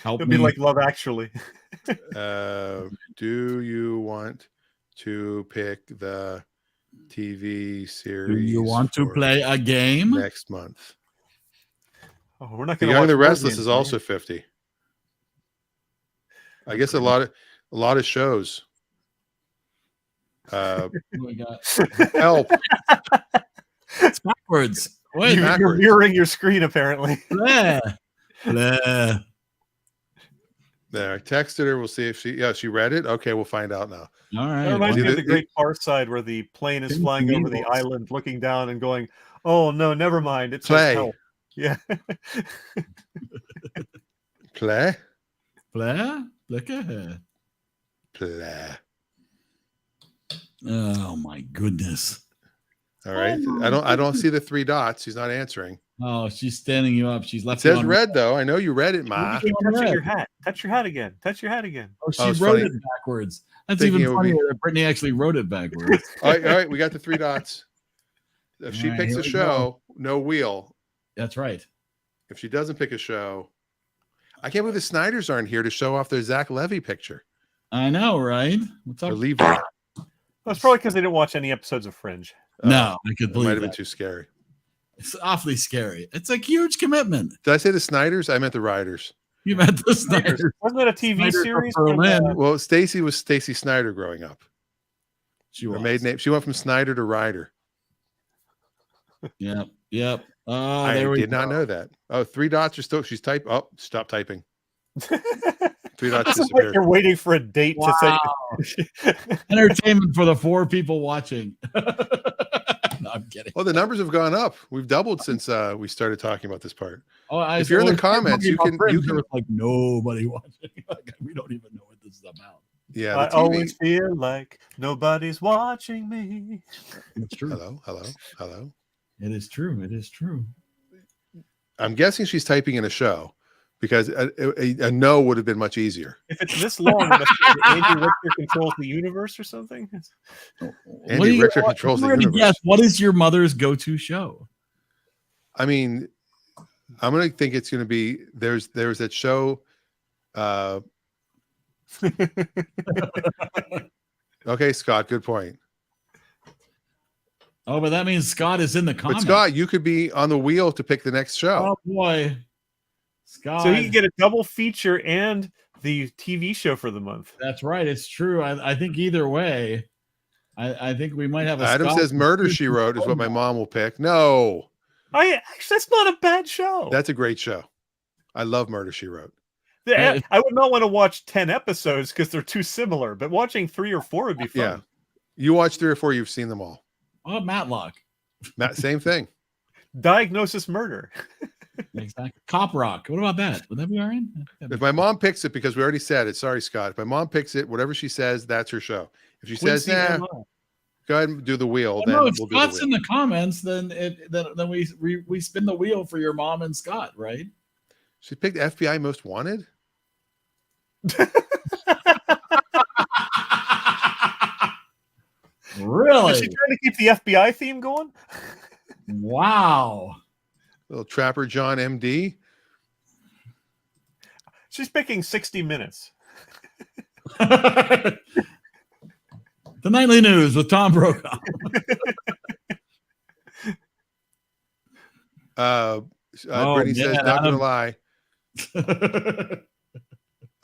It'll be like Love Actually. Do you want to pick the TV series? Do you want to play a game next month? Oh, we're not The going to Young watch and the board Restless games, is right? also 50. I guess a lot of shows. we got? Help. It's backwards. Wait, You're mirroring your screen apparently. Blah. Blah. There, I texted her. We'll see if she read it. Okay, we'll find out now. All right. That reminds me of the Great Far Side where the plane is flying over the island, looking down and going, "Oh no, never mind. It's Play." help." Yeah. Play. Blah. Look at her. Play. Oh my goodness. All right. I don't see the 3 dots. She's not answering. Oh, she's standing you up. She's It left. says red though. I know you read it, Ma. Touching your hat. Touch your hat again. Touch your hat again. Oh, she it's wrote funny. it backwards. That's Thinking even it would be- funnier that Brittany actually wrote it backwards. All right. We got the 3 dots. If she All right, picks here a we show, no wheel. That's right. If she doesn't pick a show, I can't believe the Snyders aren't here to show off their Zach Levy picture. I know, right? What's Or up? Levi. Well, it's probably because they didn't watch any episodes of Fringe. No, I could It might believe have been that. too scary. It's awfully scary. It's a huge commitment. Did I say the Snyders? I meant the Riders. You met the Snyder. Wasn't that a TV Snyder from series? Berlin. Well, Stacy was Stacy Snyder growing up. She Her was. maiden name. She went from Snyder to Ryder. Yep. Yep. Oh, I there we did not go. know that. Oh, 3 dots are still. She's type. Oh, stop typing. 3 dots It's like disappeared. you're waiting for a date to say. Entertainment for the 4 people watching. No, I'm kidding. Well, the numbers have gone up. We've doubled since we started talking about this part. Oh, If you're in the comments, you can. You There can. was like nobody watching. Like, we don't even know what this is about. Yeah. I The TV. always feel like nobody's watching me. It's true. Hello. It is true. It is true. I'm guessing she's typing in a show because a no would have been much easier. If it's this long, it must be Andy Richter controls the universe or something. Andy Richter controls the universe. Yes. What is your mother's go-to show? I mean, I'm gonna think it's gonna be there's that show. Okay, Scott, good point. Oh, but that means Scott is in the comments. But Scott, you could be on the wheel to pick the next show. Oh boy, Scott. So he can get a double feature and the TV show for the month. That's right. It's true. I think either way, I think we might have a. Adam Scott says Murder, She Wrote is what my mom will pick. No, Actually, that's not a bad show. that's a great show. I love Murder, She Wrote. I would not want to watch 10 episodes because they're too similar, but watching 3 or 4 would be fun. Yeah, you watch 3 or 4, you've seen them all. Oh, Matlock. Same thing. Diagnosis Murder. Exactly. Cop Rock. What about that? Would that be all right? If my mom picks it, because we already said it, sorry, Scott. If my mom picks it, whatever she says, that's her show. If she says, Quincy nah, MO. go ahead and do the wheel. Well, Then no, if we'll do the Scott's wheel. in the comments, then we spin the wheel for your mom and Scott, right? She picked FBI Most Wanted. Really? Is she trying to keep the FBI theme going? Wow. Little Trapper John MD. She's picking 60 Minutes. The Nightly News with Tom Brokaw. Brittany says, yeah, not Adam. gonna lie.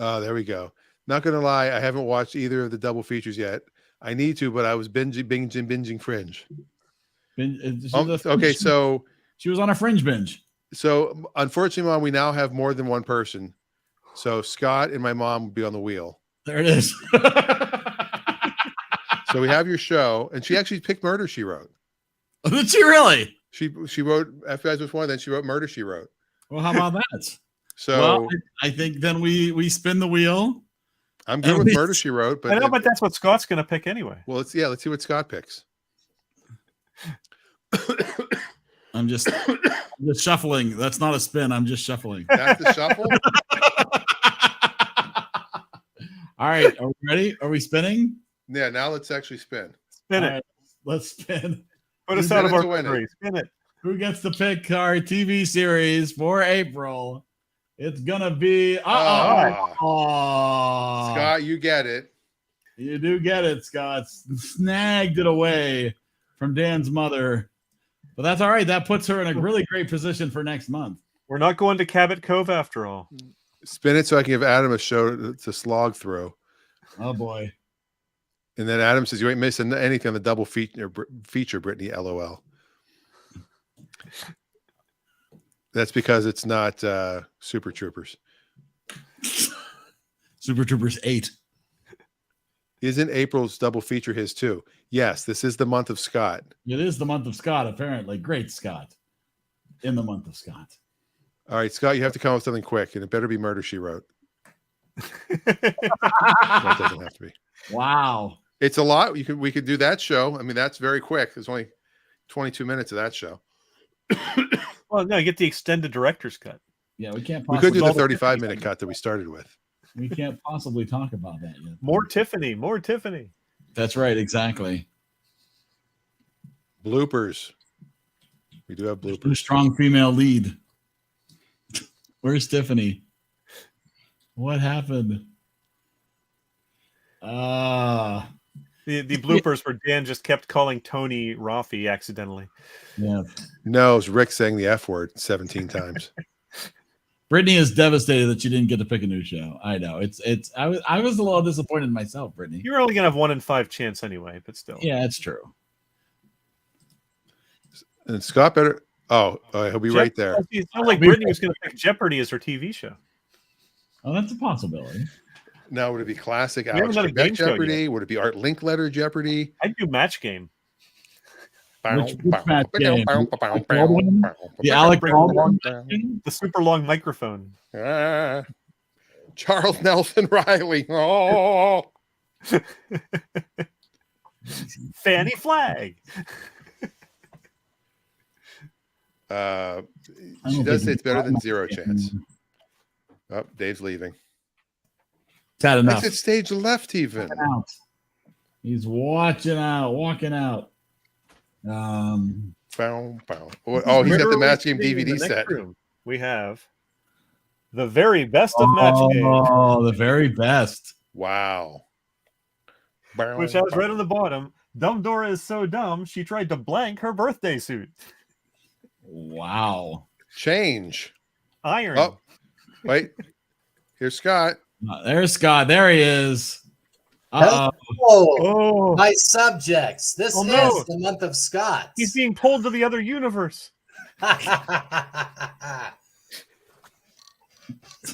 Oh, there we go. Not gonna lie, I haven't watched either of the double features yet. I need to, but I was binging Fringe. Okay, so she was on a Fringe binge. So unfortunately, Mom, we now have more than one person. So Scott and my mom will be on the wheel. There it is. So we have your show, and she actually picked Murder, She Wrote. Did she really? She wrote FBI's was one, then she wrote Murder, She Wrote. Well, how about that? So well, I think then we spin the wheel. I'm good with Murder, She Wrote, but I know, but that's what Scott's going to pick anyway. Well, let's see what Scott picks. I'm just shuffling. That's not a spin. I'm just shuffling. That's the shuffle. All right, are we ready? Are we spinning? Yeah, now let's actually spin. Spin All it. right, let's spin. Put us Spin out it of our to win it. misery. Spin it. Who gets to pick our TV series for April? It's gonna be Scott, you get it. You do get it, Scott. Snagged it away from Dan's mother. But that's all right. That puts her in a really great position for next month. We're not going to Cabot Cove after all. Spin it so I can give Adam a show to slog through. Oh boy. And then Adam says, you ain't missing anything on the double feature, Brittany, LOL. That's because it's not Super Troopers. Super Troopers 8. Isn't April's double feature his too? Yes, this is the month of Scott. It is the month of Scott, apparently. Great Scott. In the month of Scott. All right, Scott, you have to come up with something quick, and it better be Murder, She Wrote. That doesn't have to be. Wow. It's a lot. We could do that show. I mean, that's very quick. There's only 22 minutes of that show. Well, no, you get the extended director's cut. Yeah, we can't We could do the possibly 35-minute cut that we started with. we can't possibly talk about that yet. More Tiffany. That's right, exactly. Bloopers. We do have Too bloopers. strong female lead. Where's Tiffany? What happened? The bloopers where Dan just kept calling Tony Rafi accidentally. Yeah. No, it's Rick saying the F word 17 times. Brittany is devastated that she didn't get to pick a new show. I know it's. I was a little disappointed in myself, Brittany. You're only gonna have 1 in 5 chance anyway, but still. Yeah, it's true. And Scott better. Oh, he'll be right there. It sounds like Brittany was going to pick Jeopardy as her TV show. Oh, that's a possibility. Now, would it be classic We haven't Alex done a game Trebek show Jeopardy? Would it be Art Linkletter Jeopardy? I'd do Match Game. Which match game? The Alec Baldwin match? The super long microphone. Charles Nelson Riley. Oh, Fanny Flag. She does say it's better than zero chance. Oh, Dave's leaving. Sad enough. Exit stage left even. He's walking out. Bow, bow. Oh, he's got the Match Game DVD set. Room, we have the very best of Match Game. Oh, the very best. Wow. Which has right on the bottom. Dumb Dora is so dumb, she tried to blank her birthday suit. Wow. Change. Iron. Oh, wait. Here's Scott. There's Scott. There he is. Oh, my subjects. This Oh, is no. the month of Scott. He's being pulled to the other universe.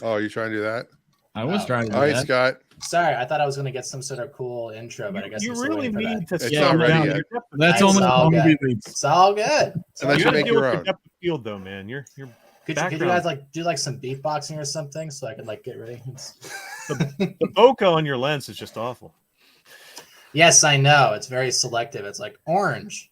Oh, you trying to do that? I was trying to do All right, that. Scott. Sorry, I thought I was going to get some sort of cool intro, but I guess You I'm still really waiting for need that. to It's slow not ready down. yet. That's It's only all the good. weeks. It's all good. Unless You you gotta make deal your with the own. depth of field, though, man. You're Could you background. guys like do like some beatboxing or something so I could like get ready? the bokeh on your lens is just awful. Yes, I know. It's very selective. It's like orange.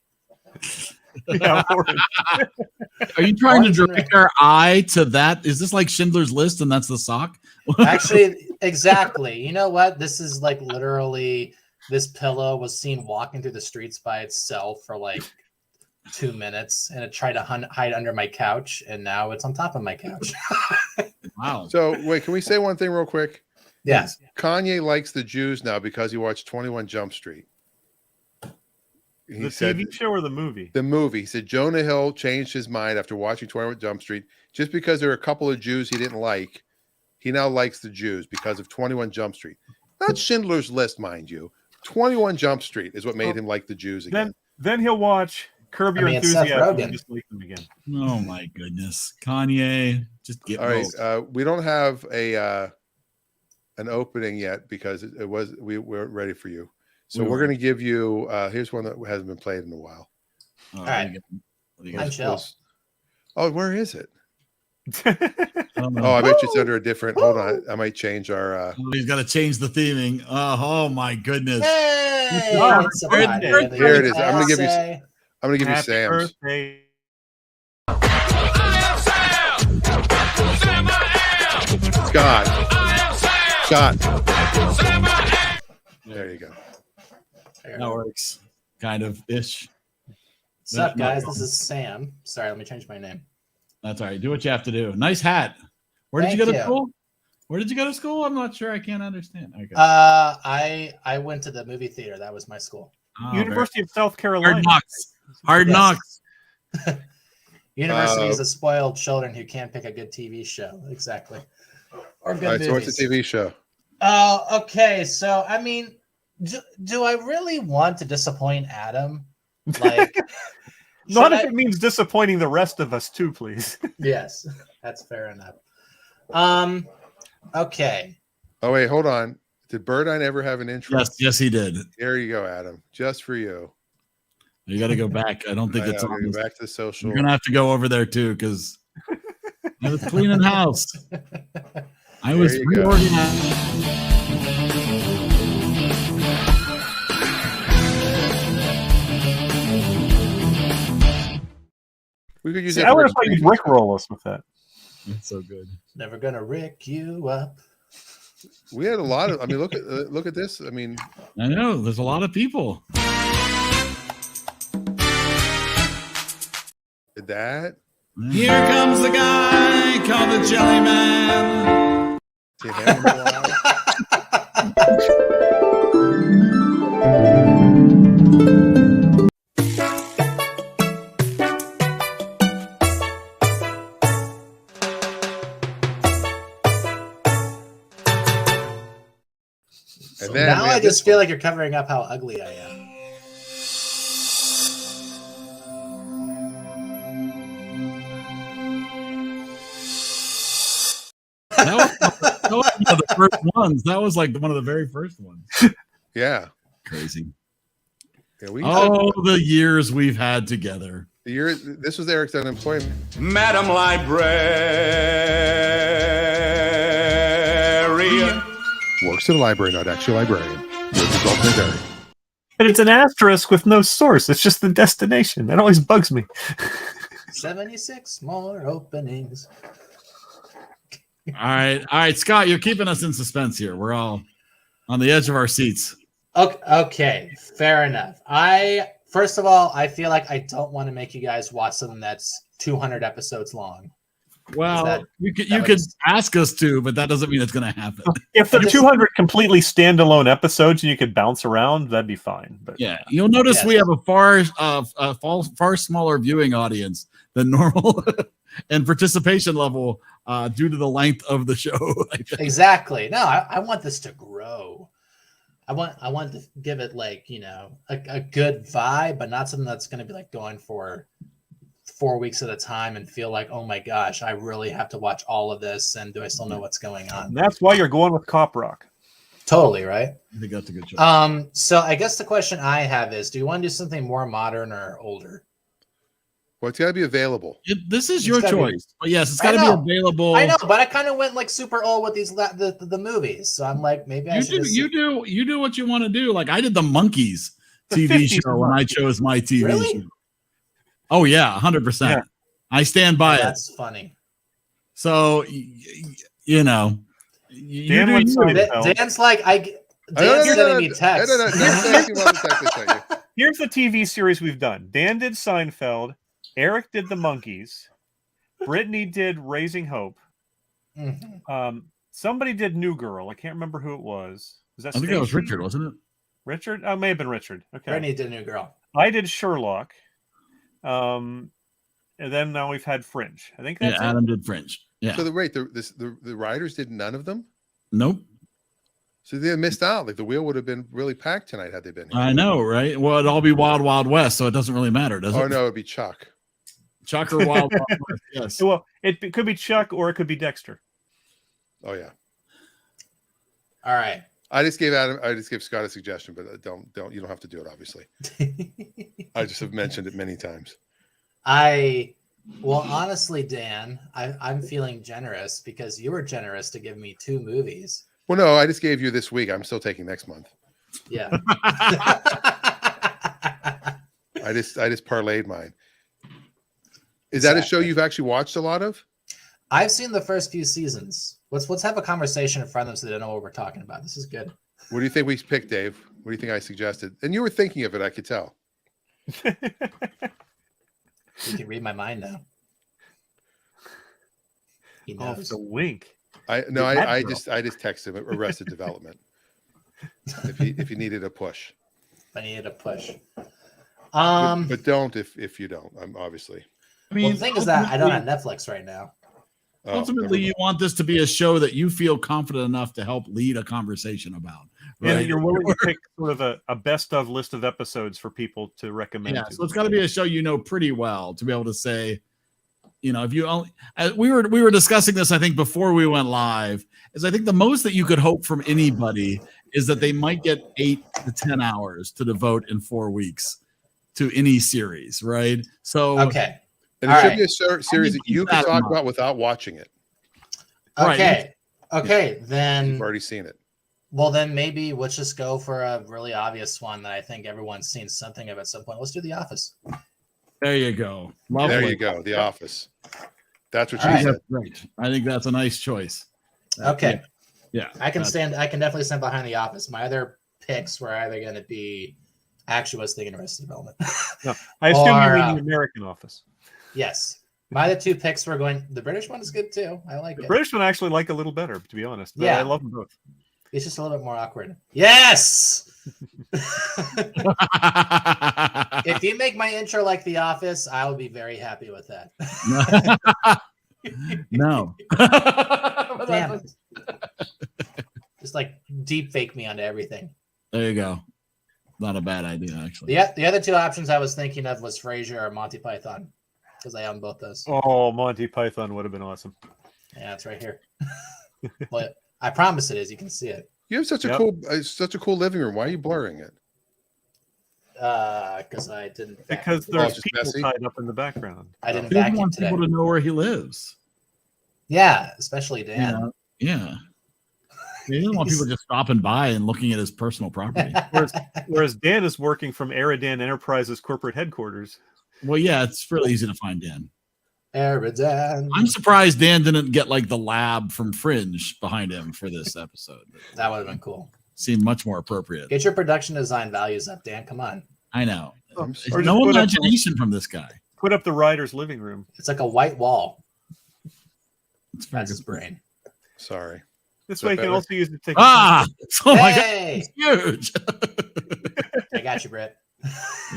Yeah, Are you trying to Orange direct our eye to that? Is this like Schindler's List and that's the sock? Actually, exactly. You know what? This is like literally this pillow was seen walking through the streets by itself for like 2 minutes, and it tried to hide under my couch, and now it's on top of my couch. Wow. So, wait, can we say one thing real quick? Yes. Kanye likes the Jews now because he watched 21 Jump Street. He the said TV show or the movie? the movie. He said Jonah Hill changed his mind after watching 21 Jump Street just because there were a couple of Jews he didn't like. He now likes the Jews because of 21 Jump Street. Not Schindler's List, mind you. 21 Jump Street is what made him like the Jews again. Then he'll watch Curb Your it's Seth Enthusiasm Rogen. and just like them again. Oh my goodness. Kanye, just get All right, both. we don't have an opening yet because we weren't ready for you. So We we're were. going to give you here's one that hasn't been played in a while. All right. I'm chill. Oh, where is it? Oh, Oh, I bet you it's under a different. Hold on, I might change our. he's got to change the theming. Oh my goodness. Hey, Oh, it's a here Friday. it Here it is. I'm gonna give you. Say- I'm going to give you Happy Sam's. birthday. Scott. There you go. That works. Kind of ish. What's up, guys? This is Sam. Sorry, let me change my name. That's all right. Do what you have to do. Nice hat. Where did you Thank go to you. school? Where did you go to school? I'm not sure. I can't understand. Okay. I went to the movie theater. That was my school. Oh, University of South very- Carolina. Hard Knocks. Hard Yes. Knocks. Universities of spoiled children who can't pick a good TV show. Exactly. Or good All right, so what's movies. the TV show? Oh, okay. So, I mean, do I really want to disappoint Adam? Like, Not should if I- it means disappointing the rest of us too, please. Yes, that's fair enough. Okay. Oh wait, hold on. Did Birdine ever have an intro? Yes, he did. There you go, Adam. Just for you. You got to go back. I don't think I it's know, on. go this. back to the social. You're gonna have to go over there too, because I was cleaning house. I was There you go. reorganizing. We could use See, that. I for would a have thought you'd screen. rickroll us with that. It's so good. Never gonna rick you up. We had a lot of. I mean, look at this. I mean, I know. There's a lot of people. that. Here comes the guy called the Jelly Man. See him in a while. just feel like you're covering up how ugly I am. That was one of the first ones. That was like one of the very first ones. Yeah. Crazy. Yeah, the years we've had together. This was Eric's unemployment. Madam Librarian. Works in a library, not actually a librarian. Works as alternate diary. But it's an asterisk with no source. It's just the destination. That always bugs me. 76 more openings. All right, Scott, you're keeping us in suspense here. We're all on the edge of our seats. Okay, fair enough. First of all, I feel like I don't want to make you guys watch something that's 200 episodes long. Well, you could ask us to, but that doesn't mean it's going to happen. If they're 200 completely standalone episodes and you could bounce around, that'd be fine. But yeah, you'll notice we have a far smaller viewing audience than normal and participation level due to the length of the show. Exactly. No, I want this to grow. I want to give it like, a good vibe, but not something that's going to be like going for 4 weeks at a time and feel like, oh my gosh, I really have to watch all of this. And do I still know what's going on? And that's why you're going with Cop Rock. Totally, right? I think that's a good choice. So I guess the question I have is, do you want to do something more modern or older? Well, it's got to be available. This is your choice. But yes, it's got to be available. I know, but I kind of went like super old with these the movies. So I'm like, maybe you do what you want to do. Like I did the Monkeys TV show when I chose my TV show. Oh yeah, 100%. Yeah. I stand by it. That's funny. So Dan's like, Dan's sending me texts. Here's the TV series we've done. Dan did Seinfeld. Eric did the Monkeys. Brittany did Raising Hope. Mm-hmm. Somebody did New Girl. I can't remember who it was. I think that was Richard, wasn't it? Richard? Oh, may have been Richard. Okay. Brittany did New Girl. I did Sherlock. And then now we've had Fringe. I think that's Adam did Fringe. Yeah. So the writers did none of them? Nope. So they missed out. Like the wheel would have been really packed tonight had they been here. I know, right? Well, it'd all be Wild Wild West, so it doesn't really matter, does it? Oh no, it'd be Chuck. Chuck or Wild Wild West, yes. Well, it could be Chuck or it could be Dexter. Oh yeah. All right. I just gave Scott a suggestion, but you don't have to do it, obviously. I just have mentioned it many times. Well, honestly, Dan, I'm feeling generous because you were generous to give me 2 movies. Well, no, I just gave you this week. I'm still taking next month. Yeah. I just parlayed mine. Is that a show you've actually watched a lot of? I've seen the first few seasons. Let's have a conversation in front of them so they know what we're talking about. This is good. What do you think we picked, Dave? What do you think I suggested? And you were thinking of it, I could tell. You can read my mind now. He knows. Oh, it's a wink. I just texted him Arrested Development. If you needed a push. I needed a push. But don't if you don't. Obviously. I mean, the thing is that I don't have Netflix right now. Ultimately, you want this to be a show that you feel confident enough to help lead a conversation about. Right? And you're willing to pick sort of a best of list of episodes for people to recommend. Yeah, so it's got to be a show you know pretty well to be able to say, if you only. We were discussing this, I think, before we went live. Is I think the most that you could hope from anybody is that they might get 8 to 10 hours to devote in 4 weeks to any series, right? So okay. And it should be a series that you can talk about without watching it. Okay. Right. Okay. Then you've already seen it. Well, then maybe let's just go for a really obvious one that I think everyone's seen something of at some point. Let's do The Office. There you go. Lovely. There you go. The Office. That's what she said. Right. I think that's a nice choice. Okay. Yeah. I can definitely stand behind The Office. My other picks were either going to be, actually was thinking Arrested Development. No, I assume you mean The American Office. Yes. My other 2 picks were going. The British one is good too. I like it. The British one I actually like a little better, to be honest. But yeah. I love them both. It's just a little bit more awkward. Yes. If you make my intro like The Office, I will be very happy with that. No. Damn it. Just like deep fake me onto everything. There you go. Not a bad idea, actually. The other two options I was thinking of was Frasier or Monty Python, because I own both those. Oh, Monty Python would have been awesome. Yeah, it's right here. But I promise it is. You can see it. You have such a cool living room. Why are you blurring it? Because I didn't. Because there's people tied up in the background. I didn't He doesn't vacuum want today. people to know where he lives. Yeah, especially Dan. Yeah. He doesn't want people just stopping by and looking at his personal property. Whereas Dan is working from EriDan Enterprises corporate headquarters. Well, yeah, it's really easy to find Dan. EriDan. I'm surprised Dan didn't get like the lab from Fringe behind him for this episode. That would have been cool. Seemed much more appropriate. Get your production design values up, Dan. Come on. I know. Or No just imagination from this guy. Put up the writer's living room. It's like a white wall. It's That's his brain. Sorry. This way you can also use it to take. Oh my Hey! God, it's huge. I got you, Brett.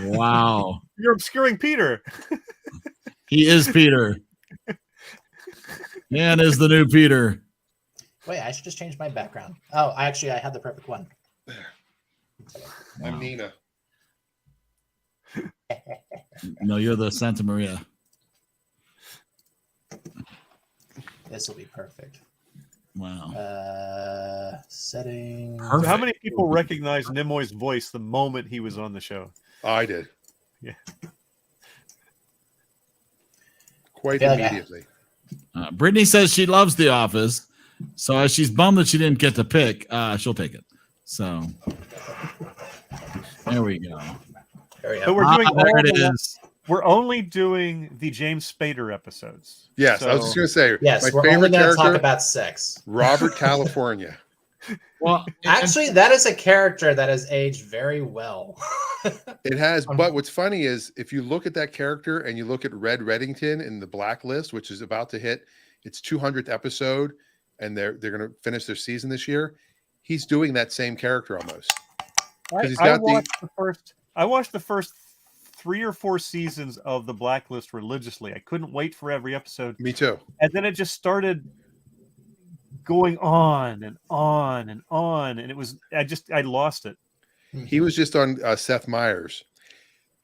Wow. You're obscuring Peter. He is Peter. Dan is the new Peter. Wait, I should just change my background. Oh, I had the perfect one. I'm Nina. No, you're the Santa Maria. This will be perfect. Wow. Settings. So how many people recognized Nimoy's voice the moment he was on the show? I did. Yeah. Quite Yeah. immediately. Brittany says she loves The Office, so as she's bummed that she didn't get to pick, she'll take it. So there we go. But we're doing there it is. We're only doing the James Spader episodes. Yes, I was just going to say. Yes, my we're only favorite going to character, talk about sex. Robert California. Well, Actually, that is a character that has aged very well. It has, but what's funny is if you look at that character and you look at Red Reddington in the Blacklist, which is about to hit its 200th episode, and they're going to finish their season this year, he's doing that same character almost. I watched the first 3 or 4 seasons of the Blacklist religiously. I couldn't wait for every episode. Me too. And then it just started going on and on and on, and it was I lost it. He was just on Seth Meyers,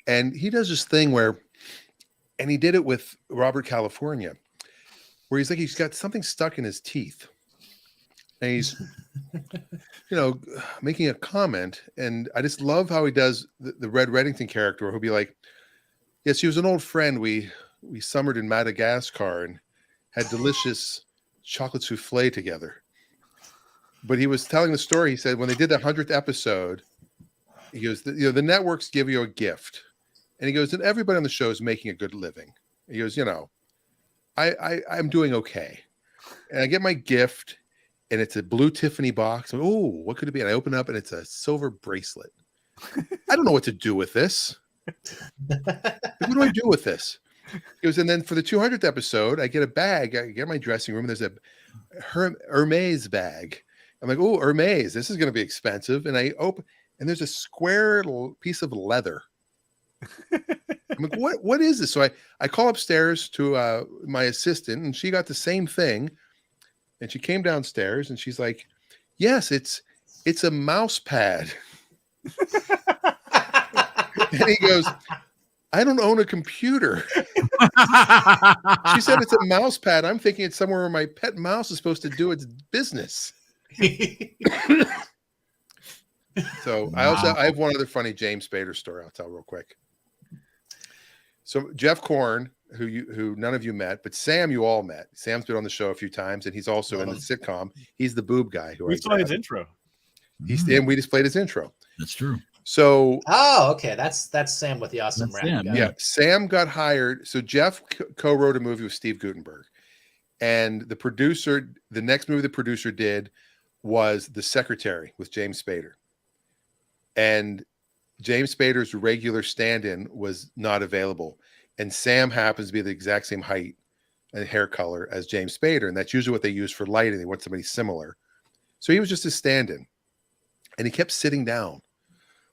and he does this thing where, and he did it with Robert California, where he's got something stuck in his teeth, and he's making a comment, and I just love how he does the Red Reddington character, where he'll be like, yes, he was an old friend. We summered in Madagascar and had delicious chocolate souffle together. But he was telling the story. He said when they did the 100th episode, he goes, the networks give you a gift, and he goes, and everybody on the show is making a good living. He goes, I'm doing okay, and I get my gift, and it's a blue Tiffany box. And, oh, what could it be? And I open it up, and it's a silver bracelet. I don't know what to do with this. What do I do with this? He goes, and then for the 200th episode, I get a bag. I get my dressing room, and there's a Hermes bag. I'm like, oh, Hermes, this is going to be expensive. And I open, and there's a square little piece of leather. I'm like, what is this? So I call upstairs to my assistant, and she got the same thing. And she came downstairs, and she's like, yes, it's a mouse pad. And he goes, I don't own a computer. She said it's a mouse pad. I'm thinking it's somewhere where my pet mouse is supposed to do its business. So I have one other funny James Spader story I'll tell real quick. So Jeff Korn, who none of you met, but Sam you all met. Sam's been on the show a few times, and he's also in the sitcom. He's the boob guy. We saw his intro. And we just played his intro. That's true. So okay, that's Sam with the awesome rap guy. Yeah, Sam got hired. So Jeff co-wrote a movie with Steve Guttenberg, and the next movie the producer did was The Secretary with James Spader, and James Spader's regular stand-in was not available, and Sam happens to be the exact same height and hair color as James Spader, and that's usually what they use for lighting. They want somebody similar, so he was just a stand-in, and he kept sitting down.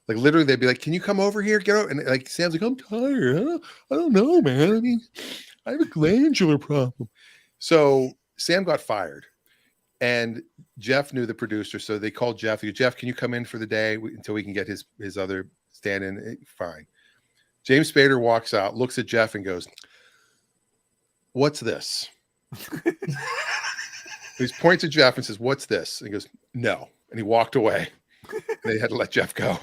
Like literally, they'd be like, "Can you come over here? Get over." And like Sam's like, "I'm tired. I don't know, man. I mean, I have a glandular problem." So Sam got fired, And Jeff knew the producer, so they called Jeff. He goes, Jeff, can you come in for the day until we can get his other stand-in? Fine. James Spader walks out, looks at Jeff, and goes, "What's this?" He points at Jeff and says, "What's this?" And he goes, "No." And he walked away. They had to let Jeff go.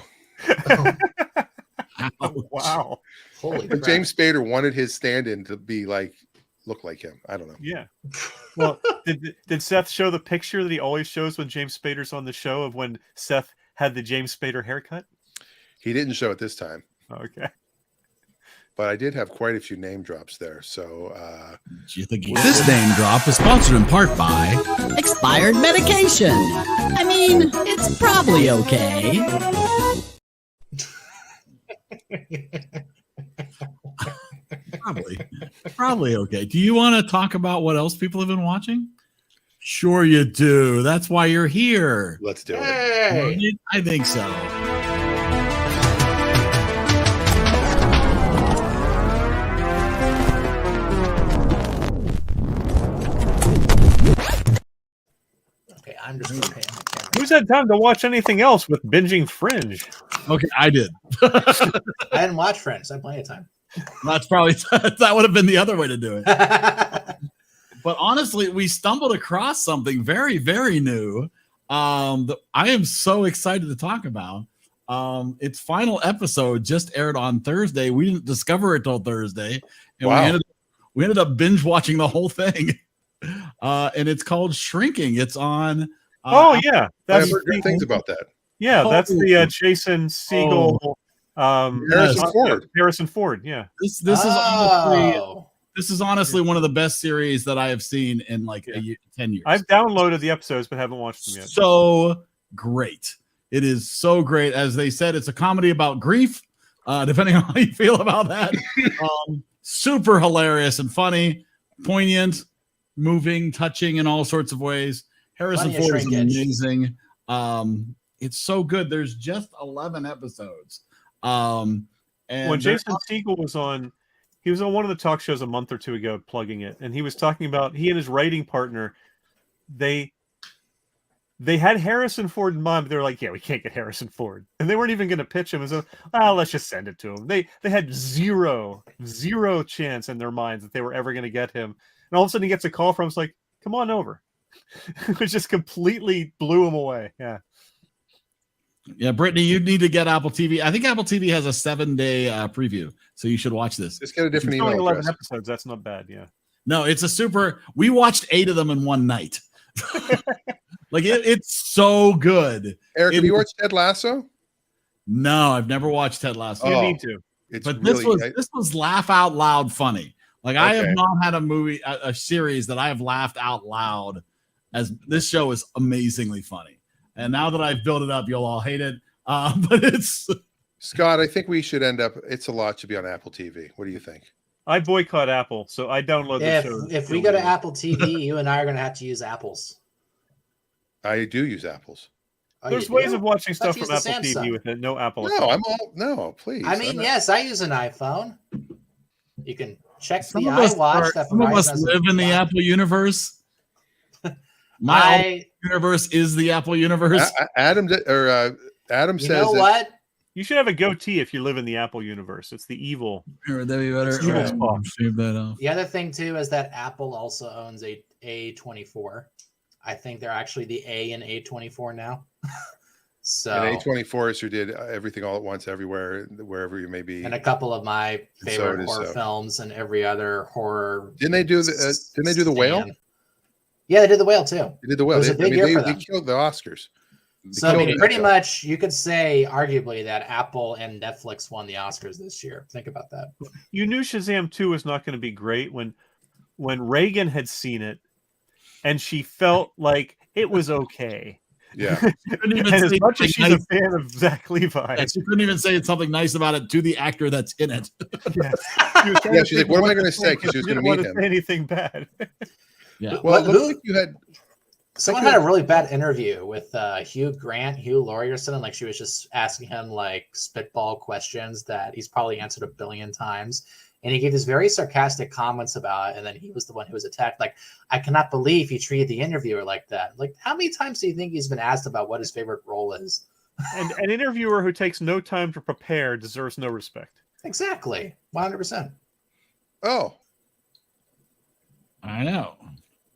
Wow. Holy But crap. James Spader wanted his stand-in to be look like him. I don't know. Yeah. Well, did Seth show the picture that he always shows when James Spader's on the show of when Seth had the James Spader haircut? He didn't show it this time. Okay. But I did have quite a few name drops there. So Do you think this name drop is sponsored in part by Expired medication. I mean, it's probably okay. Probably okay. Do you want to talk about what else people have been watching? Sure you do. That's why you're here. let's do it. Hey. I think so. Okay, I'm just okay. Who's had time to watch anything else with binging Fringe? Okay, I did. I didn't watch Friends. I had plenty of time. That's probably that would have been the other way to do it. But honestly, we stumbled across something very, very new. That I am so excited to talk about. Its final episode just aired on Thursday. We didn't discover it till Thursday, and Wow. we ended up binge watching the whole thing. And it's called Shrinking. It's on. Oh yeah, I've that's heard good things about that. yeah, that's the Jason Segel, Harrison Ford. Harrison Ford, yeah. This is honestly, Oh. this is honestly one of the best series that I have seen in like 10 years. I've downloaded the episodes but haven't watched them yet. So great. It is so great. As they said, it's a comedy about grief, depending on how you feel about that. Super hilarious and funny, poignant, moving, touching in all sorts of ways. Harrison Plenty of Ford is shrinkage. amazing. It's so good. There's just 11 episodes. And When Jason Segel was on, he was on one of the talk shows a month or two ago plugging it, and he was talking about he and his writing partner, they had Harrison Ford in mind, but they were like, yeah, we can't get Harrison Ford. And they weren't even going to pitch him as let's just send it to him. They had zero chance in their minds that they were ever going to get him. And all of a sudden he gets a call from him, it's like, come on over. It just completely blew him away. Yeah. Yeah, Brittany, you need to get Apple TV. I think Apple TV has a 7-day preview, so you should watch this. Just get a different It's only email 11 address. episodes. That's not bad. Yeah. No, it's a super. We watched 8 of them in one night. Like it's so good. Eric, have you watched Ted Lasso? No, I've never watched Ted Lasso. You Oh, need to. It's But really, this was laugh out loud funny. Like I Okay. have not had a series that I have laughed out loud as this show is amazingly funny. And now that I've built it up, you'll all hate it. But it's Scott, I think we should end up. It's a Lot should be on Apple TV. What do you think? I boycott Apple, so I download the show. If we go to Apple TV, you and I are going to have to use Apples. I do use Apples. Oh, There's you ways do? of watching Let's stuff use from the Apple TV Samsung. with it. No Apple. No, account. I'm all no, please. I mean, yes, I use an iPhone. You can check some the of us, iWatch. That some of us Verizon has live in the blocked. Apple universe. My universe is the Apple universe. Adam You says know that what? You should have a goatee if you live in the Apple universe. It's the evil. Here, that'd be better. Evil Right. spot. Shave that off. The other thing too is that Apple also owns a A24. I think they're actually the A in A24 now. So and A24 is who did Everything All at Once Everywhere, wherever you may be. and a couple of my And so favorite it is, horror films and every other horror. Didn't they do the Whale? stand. Yeah, they did the Whale too. They did the Whale. It was a big year for they them. killed the Oscars. They So I killed mean, it. pretty much, you could say arguably that Apple and Netflix won the Oscars this year. Think about that. You knew Shazam 2 was not going to be great when Reagan had seen it, and she felt like it was okay. Yeah. Couldn't even And as say much as something she's a fan of Zach Levi, Yeah, she couldn't even say something nice about it to the actor that's in it. Yeah, she's like, what am I going to say? Because she was going to didn't want meet to him. say anything bad. Yeah. Well, it Who- looks like you had. Someone had a really bad interview with Hugh Laurie or something. Like she was just asking him like spitball questions that he's probably answered 1 billion times. And he gave these very sarcastic comments about it. And then he was the one who was attacked. Like, I cannot believe he treated the interviewer like that. Like, how many times do you think he's been asked about what his favorite role is? And an interviewer who takes no time to prepare deserves no respect. Exactly. 100%. Oh. I know.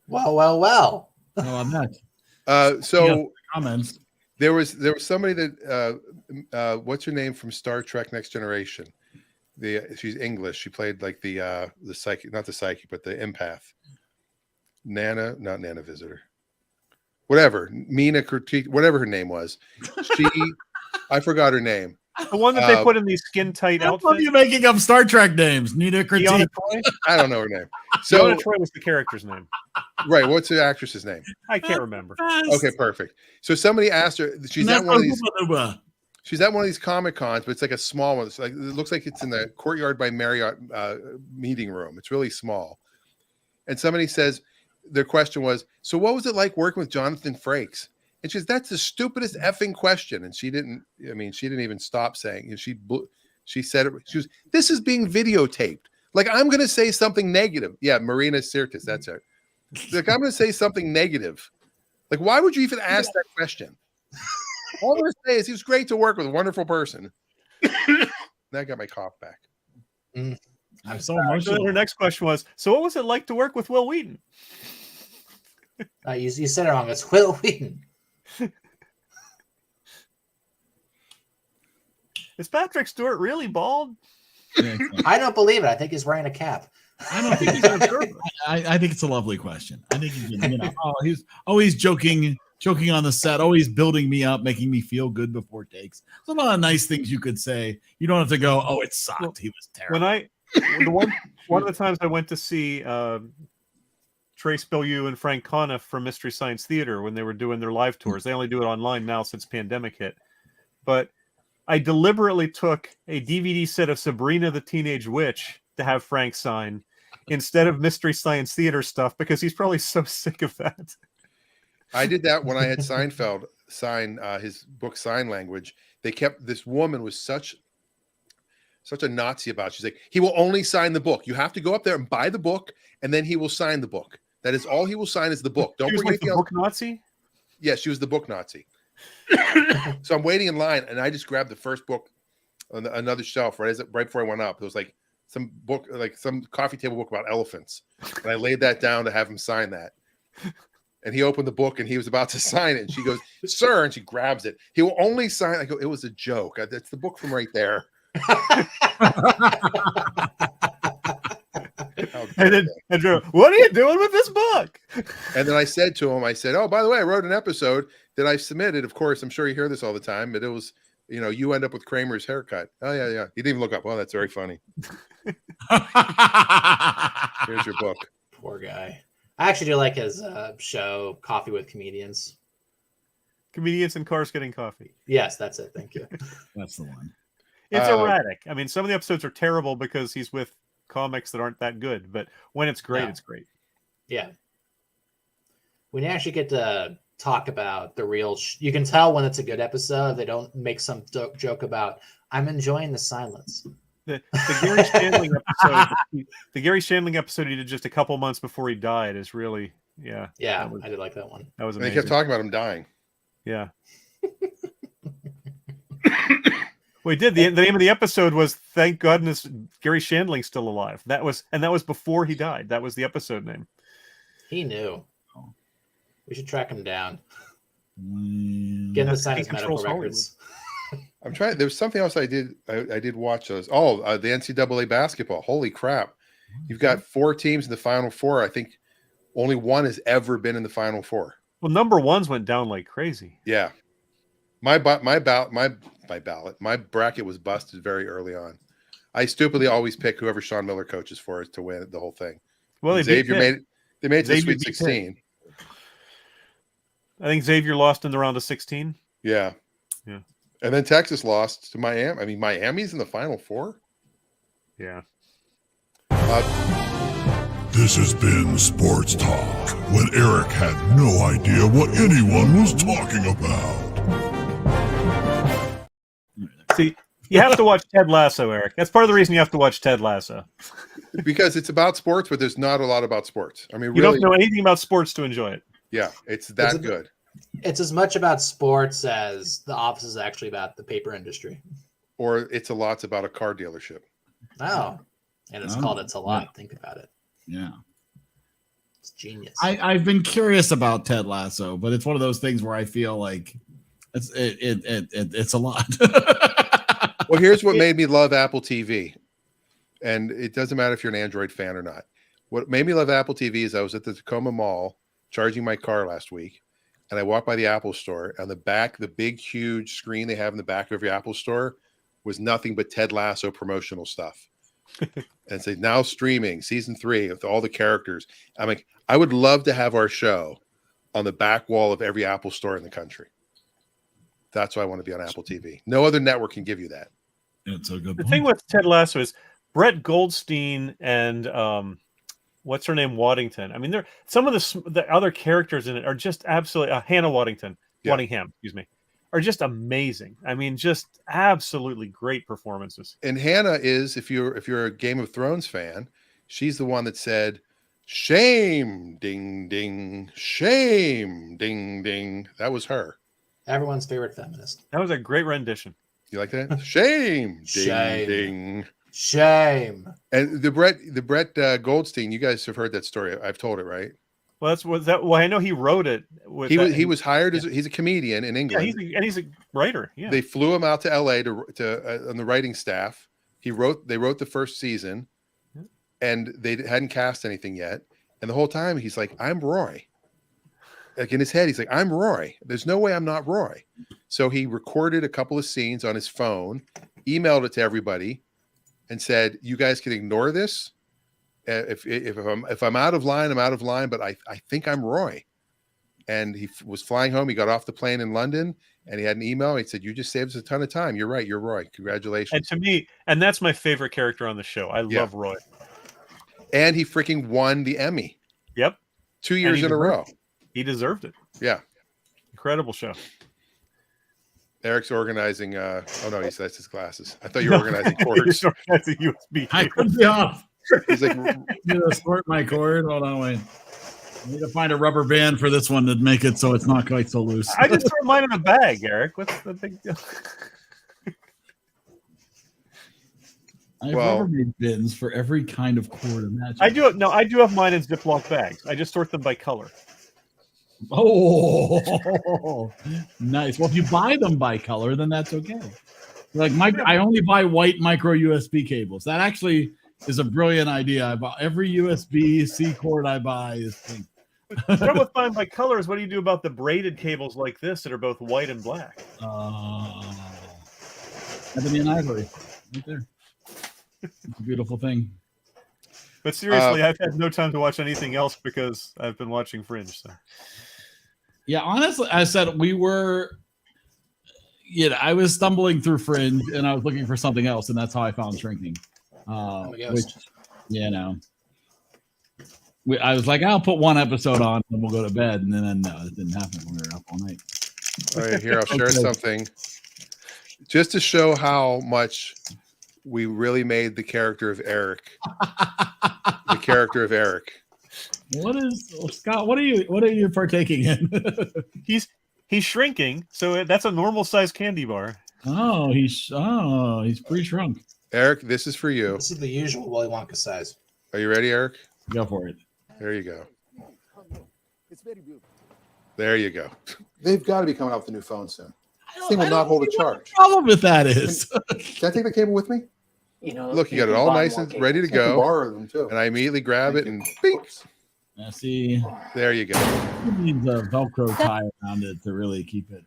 Well. No, I'm not. So comments. There was somebody that what's her name from Star Trek Next Generation? She's English. She played like the psychic, not the psychic, but the empath. Nana, not Nana Visitor. Whatever. Mina Critique, whatever her name was. I forgot her name. The one that they put in these skin tight outfits. What are you making up Star Trek names? Nina Critique. I don't know her name. So Troy was the character's name. Right. What's the actress's name? I can't remember. Okay, perfect. So somebody asked her. She's at one of these. She's at one of these Comic Cons, but it's like a small one. It's like it looks like it's in the Courtyard by Marriott meeting room. It's really small. And somebody says their question was, "So what was it like working with Jonathan Frakes?" And she says, "That's the stupidest effing question." And she didn't even stop saying. And she said it. She was, "This is being videotaped. Like I'm going to say something negative." Yeah, Marina Sirtis. That's it. Like I'm going to say something negative. Like why would you even ask that question? All I'm going to say is he was great to work with, a wonderful person. That got my cough back. I'm so emotional. So her next question was, "So what was it like to work with Will Wheaton?" You said it wrong. It's Will Wheaton. Is Patrick Stewart really bald? I don't believe it. I think he's wearing a cap. I don't think he's I think it's a lovely question. I think he's always joking on the set, always building me up, making me feel good before takes. There's a lot of nice things you could say. You don't have to go, "Oh, it sucked. Well, he was terrible." One of the times I went to see Trace Bellew and Frank Conniff from Mystery Science Theater when they were doing their live tours. They only do it online now since pandemic hit. But I deliberately took a DVD set of Sabrina the Teenage Witch to have Frank sign instead of Mystery Science Theater stuff because he's probably so sick of that. I did that when I had Seinfeld sign his book Sign Language. They kept, this woman was such a Nazi about it. She's like, "He will only sign the book. You have to go up there and buy the book, and then he will sign the book. That is all he will sign is the book. Don't bring anything else." Book Nazi? Yeah, she was the book Nazi. So I'm waiting in line, and I just grabbed the first book on another shelf right before I went up. It was like some book, like some coffee table book about elephants, and I laid that down to have him sign that. And he opened the book, and he was about to sign it. And she goes, "Sir," and she grabs it. "He will only sign." I go, "It was a joke. That's the book from right there." And then Andrew, "What are you doing with this book?" And then I said to him, "Oh, by the way, I wrote an episode that I submitted. Of course, I'm sure you hear this all the time, but it was, you end up with Kramer's haircut." "Oh, yeah. He didn't even look up." "Well, that's very funny." Here's your book. Poor guy. I actually do like his show, Coffee with Comedians. Comedians in cars getting coffee. Yes, that's it. Thank you. That's the one. It's erratic. I mean, some of the episodes are terrible because he's with comics that aren't that good, but when it's great, it's great. Yeah. When you actually get to talk about the real, you can tell when it's a good episode. They don't make some joke about, "I'm enjoying the silence." The Gary Shandling episode, the Gary Shandling episode he did just a couple months before he died is really, I did like that one. That was And amazing. they kept talking about him dying. Yeah. We did. The name of the episode was "Thank Goodness Gary Shandling's Still Alive." That was before he died. That was the episode name. He knew. We should track him down. Get him to sign his medical records. I'm trying. There was something else I did. I did watch those. Oh, the NCAA basketball. Holy crap! You've got 4 teams in the Final Four. I think only one has ever been in the Final Four. Well, number ones went down like crazy. Yeah, my bracket was busted very early on. I stupidly always pick whoever Sean Miller coaches for to win the whole thing. Well, Xavier made it. They made it to the Xavier Sweet 16. I think Xavier lost in the round of 16. Yeah. And then Texas lost to Miami. I mean, Miami's in the Final Four. Yeah. This has been Sports Talk, when Eric had no idea what anyone was talking about. See, you have to watch Ted Lasso, Eric. That's part of the reason you have to watch Ted Lasso. Because it's about sports, but there's not a lot about sports. I mean, You really, don't know anything about sports to enjoy it. yeah, it's that good. It's as much about sports as The Office is actually about the paper industry. Or it's about a car dealership. Oh, and it's called It's a Lot. Yeah. Think about it. Yeah. It's genius. I've been curious about Ted Lasso, but it's one of those things where I feel like it's a lot. Well, here's what made me love Apple TV. And it doesn't matter if you're an Android fan or not. What made me love Apple TV is I was at the Tacoma Mall charging my car last week, and I walked by the Apple store. On the back, the big, huge screen they have in the back of every Apple store was nothing but Ted Lasso promotional stuff. And say now streaming season 3 with all the characters. I'm like, I would love to have our show on the back wall of every Apple store in the country. That's why I want to be on Apple TV. No other network can give you that. It's a good The thing with Ted Lasso is Brett Goldstein and what's her name, Waddington. I mean, they're some of the other characters in it are just absolutely Hannah Waddingham, excuse me, are just amazing. I mean, just absolutely great performances. And Hannah is, if you're a Game of Thrones fan, she's the one that said, "Shame, ding ding, shame, ding ding." That was her. Everyone's favorite feminist. That was a great rendition. You like that? Shame, ding Shame. ding. Shame. And the Brett Goldstein, you guys have heard that story. I've told it, right? Well, well, I know he wrote it. He was hired as he's a comedian in England. Yeah, he's a writer. Yeah, they flew him out to LA to on the writing staff. They wrote the first season, and they hadn't cast anything yet. And the whole time he's like, "I'm Roy." Like in his head, he's like, "I'm Roy. There's no way I'm not Roy." So he recorded a couple of scenes on his phone, emailed it to everybody, and said, "You guys can ignore this. If I'm out of line, I'm out of line. But I think I'm Roy." And he was flying home. He got off the plane in London, and he had an email. He said, "You just saved us a ton of time. You're right. You're Roy. Congratulations." And to me, and that's my favorite character on the show. I love Roy. And he freaking won the Emmy. Yep. 2 years in a row. He deserved it. Yeah. Incredible show. Eric's organizing. Oh no, he says his glasses. I thought you were organizing cords. He's organizing USB. I couldn't be off. He's like, I'm gonna sort my cord. Hold on, wait. I need to find a rubber band for this one to make it so it's not quite so loose. I just throw mine in a bag, Eric. What's the big deal? I have rubber bins for every kind of cord imaginable. I do have mine in Ziploc bags. I just sort them by color. Oh, nice. Well, if you buy them by color, then that's okay. Like I only buy white micro USB cables. That actually is a brilliant idea. I buy every USB-C cord I buy is pink. The trouble with buying by color is what do you do about the braided cables like this that are both white and black? Ebony and ivory, right there. It's a beautiful thing. But seriously, I've had no time to watch anything else because I've been watching Fringe. So. Yeah, honestly, I said I was stumbling through Fringe and I was looking for something else, and that's how I found Shrinking. Which, I was like, I'll put one episode on and we'll go to bed, and then no, it didn't happen. We were up all night. All right, here I'll share something just to show how much we really made the character of Eric. The character of Eric. What is Scott? What are you partaking in? He's shrinking, so that's a normal size candy bar. Oh, he's pre-shrunk. Eric, this is for you. This is the usual Willy Wonka size. Are you ready, Eric? Go for it. There you go. It's very beautiful. There you go. They've got to be coming out with a new phone soon. This thing will not hold a charge. What the problem with that is? Can I take the cable with me? Look, you got it all nice and ready to go. Borrow them too. And I immediately grab it and bing. See, there you go. You need the Velcro tie around it to really keep it.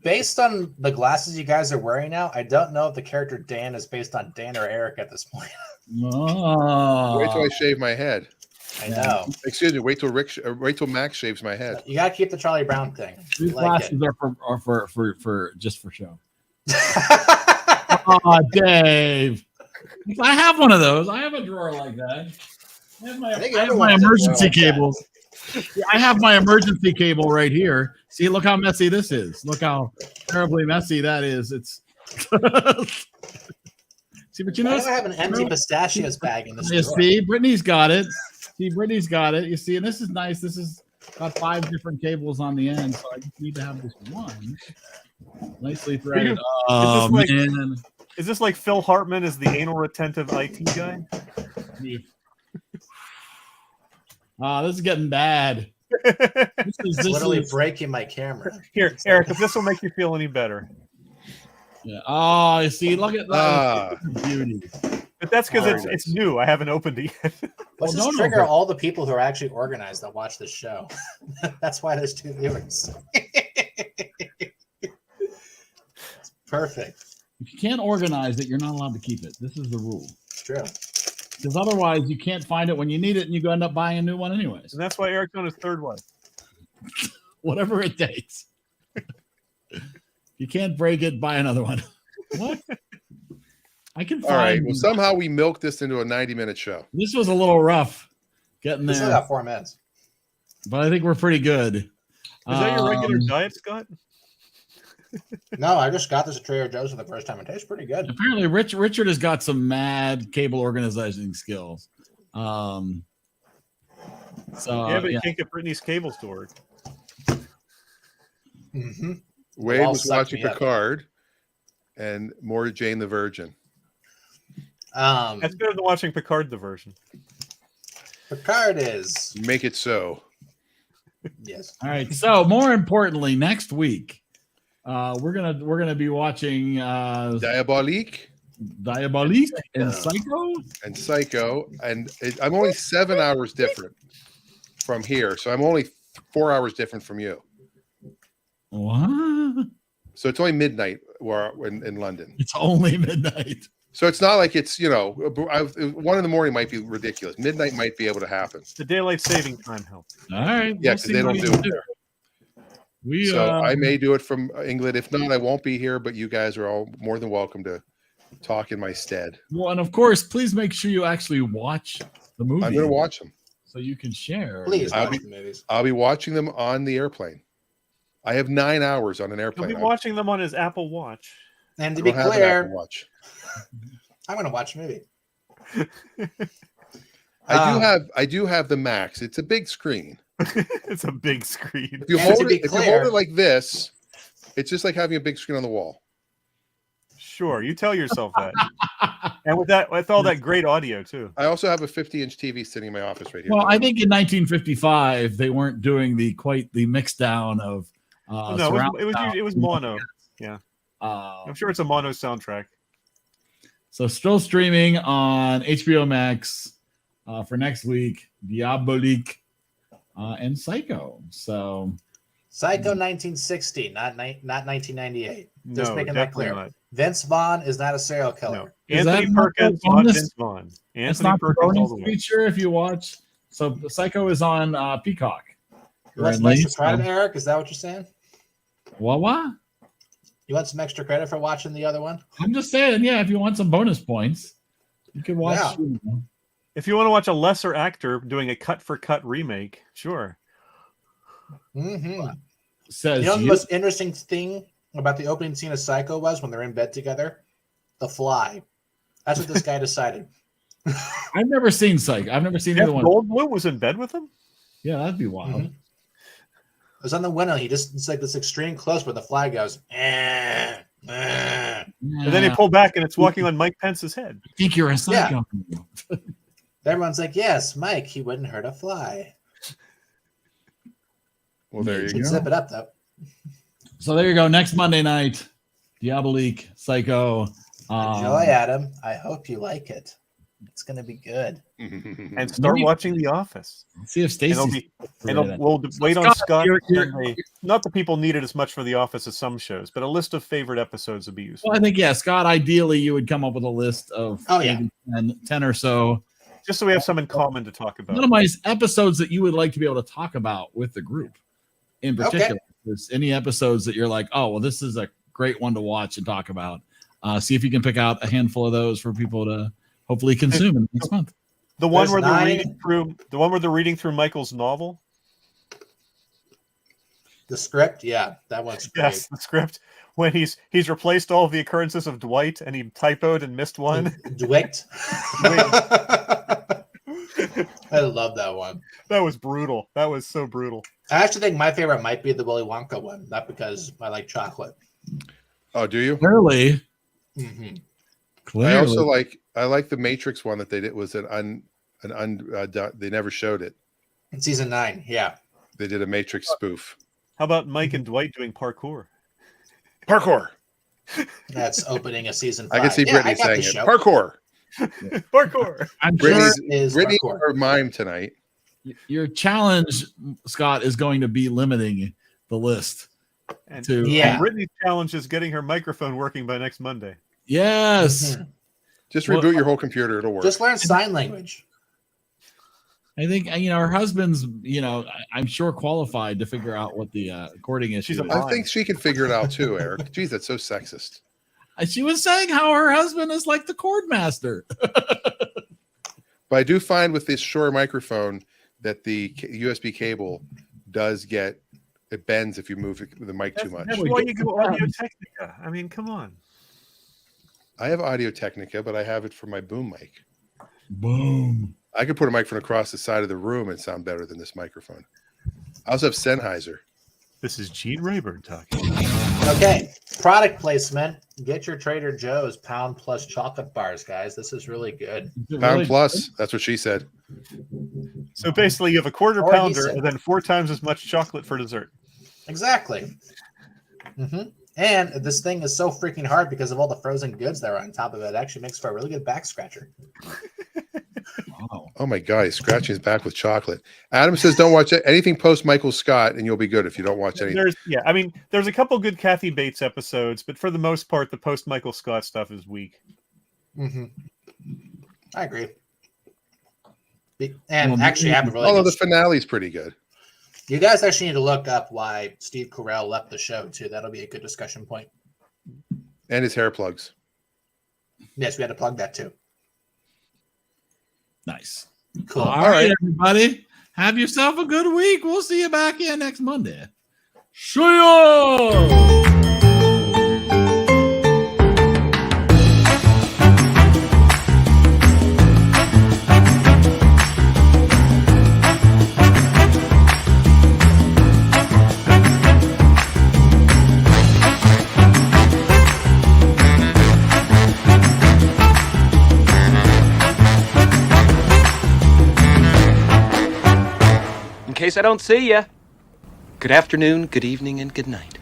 Based on the glasses you guys are wearing now, I don't know if the character Dan is based on Dan or Eric at this point. Oh. Wait till I shave my head. I know. Excuse me. Wait till Max shaves my head. You gotta keep the Charlie Brown thing. These glasses are for just for show. Oh, Dave. I have one of those. I have a drawer like that. I have my emergency cables. Yeah, I have my emergency cable right here. See, look how messy this is. Look how terribly messy that is. It's see, but you know, I have an empty pistachios bag in this you drawer. see, Brittany's got it. See, Brittany's got it. You see, and this is nice. This is got 5 different cables on the end, so I just need to have this one nicely threaded. Oh man, is this like Phil Hartman is the anal retentive IT guy? This is getting bad. This is Literally breaking my camera. Here, Eric, if this will make you feel any better. Yeah. Oh, you see, look at that. Beauty. But that's because it's new. I haven't opened it yet. Let's just trigger all the people who are actually organized that watch this show. That's why there's 2 viewers. It's perfect. If you can't organize it, you're not allowed to keep it. This is the rule. True. Because otherwise, you can't find it when you need it, and you go end up buying a new one anyways. And that's why Eric's on his 3rd one. Whatever it takes. You can't break it, buy another one. What? I can find. All right. Well, somehow we milked this into a 90-minute show. This was a little rough getting We there. still got 4 minutes. But I think we're pretty good. Is that your regular diet, Scott? No, I just got this at Trader Joe's for the first time. It tastes pretty good. Apparently, Richard has got some mad cable organizing skills. So Yeah, but you can't get Brittany's cable stored. Mm-hmm. Wade was watching Picard and more Jane the Virgin. That's better than watching Picard the version. Picard is. Make it so. Yes. All right. So more importantly, next week, we're gonna be watching Diabolique and Psycho, and I'm only 7 hours different from here, so I'm only 4 hours different from you. What? So it's only midnight in London. It's only midnight. So it's not like it's 1 in the morning might be ridiculous. Midnight might be able to happen. The daylight saving time helps. All right. Yeah, because they don't do it. So I may do it from England. If not, I won't be here. But you guys are all more than welcome to talk in my stead. Well, and of course, please make sure you actually watch the movie. I'm going to watch them so you can share. Please watch the movies. I'll be watching them on the airplane. I have 9 hours on an airplane. He'll be watching them on his Apple Watch. And to be clear, I'm going to watch a movie. I do have the Max. It's a big screen. It's a big screen. If you hold it like this, it's just like having a big screen on the wall. Sure, you tell yourself that. And with all that great audio too. I also have a 50-inch TV sitting in my office right here. Well, I think in 1955 they weren't doing the mix down of. No, it was mono. Yeah, I'm sure it's a mono soundtrack. So still streaming on HBO Max for next week. Diabolique and Psycho. So Psycho 1960, not 1998. Just No, making that clear. not. Vince Vaughn is not a serial killer. No. Anthony Perkins, not Vince Vaughn. It's Anthony not the Perkins all bonus the way. feature if you watch. So Psycho is on Peacock. You want some extra credit, Eric? Is that what you're saying? What? You want some extra credit for watching the other one? I'm just saying, yeah, if you want some bonus points, you can watch. Yeah. If you want to watch a lesser actor doing a cut-for-cut remake, sure. Mm-hmm. Says you know the most interesting thing about the opening scene of Psycho was when they're in bed together? The fly. That's what this guy decided. I've never seen Psycho. I've never seen either one. Goldblum was in bed with him? Yeah, that'd be wild. Mm-hmm. It was on the window. It's like this extreme close where the fly goes. And then they pull back and it's walking on Mike Pence's head. I think you're a psycho. Yeah. Everyone's like, yes, Mike, he wouldn't hurt a fly. Well, there you go. Zip it up, though. So there you go. Next Monday night, Diabolique, Psycho. Enjoy, Adam. I hope you like it. It's going to be good. And start watching The Office. See if Stacey. We'll wait on Scott. Not that people need it as much for The Office as some shows, but a list of favorite episodes would be useful. Well, I think, yeah, Scott, ideally you would come up with a list of 10 or so. Just so we have some in common to talk about. Minimize episodes that you would like to be able to talk about with the group in particular. There's any episodes that you're like, oh, well, this is a great one to watch and talk about. See if you can pick out a handful of those for people to hopefully consume in the next month. The one There's where 9. they're reading through Michael's novel. The script, yeah, that one's great. Yes, the script when he's replaced all of the occurrences of Dwight and he typoed and missed one. Dwight. I love that one. That was brutal. That was so brutal. I actually think my favorite might be the Willy Wonka one, not because I like chocolate. Oh, do you? Clearly. Mm-hmm. Clearly. I also like the Matrix one that they did was they never showed it. In season 9, yeah. They did a Matrix spoof. How about Mike and Dwight doing parkour? Parkour. That's opening a season 5. I can see Brittany saying it. Parkour. Parkour. I'm Brittany's parkour. our mime tonight. Your challenge, Scott, is going to be limiting the list. And Yeah. Brittany's challenge is getting her microphone working by next Monday. Yes. Mhm. Just reboot your whole computer; it'll work. Just learn sign language. I think her husband's I'm sure qualified to figure out what the recording issue is. I think she can figure it out too, Eric. Jeez, that's so sexist. She was saying how her husband is like the chord master. But I do find with this Shure microphone that the USB cable does it bends if you move the mic too much. That's why you go Audio Technica. I mean, come on. I have Audio Technica, but I have it for my boom mic. Boom. I could put a microphone across the side of the room and sound better than this microphone. I also have Sennheiser. This is Gene Rayburn talking. Okay, product placement. Get your Trader Joe's Pound Plus chocolate bars, guys. This is really good. Pound plus. That's what she said. So basically, you have a quarter Or he pounder said. and then 4 times as much chocolate for dessert. Exactly. Mm-hmm. And this thing is so freaking hard because of all the frozen goods that are on top of it. It actually makes for a really good back scratcher. Wow. Oh my God, he's scratching his back with chocolate. Adam says don't watch anything post Michael Scott and you'll be good if you don't watch anything. There's a couple good Kathy Bates episodes, but for the most part, the post Michael Scott stuff is weak. Mm-hmm. I agree. And actually, I have a really Although good the finale's pretty good. You guys actually need to look up why Steve Carell left the show, too. That'll be a good discussion point. And his hair plugs. Yes, we had to plug that, too. Nice. Cool. All right, everybody. Have yourself a good week. We'll see you back here next Monday. See ya! In case I don't see ya, good afternoon, good evening, and good night.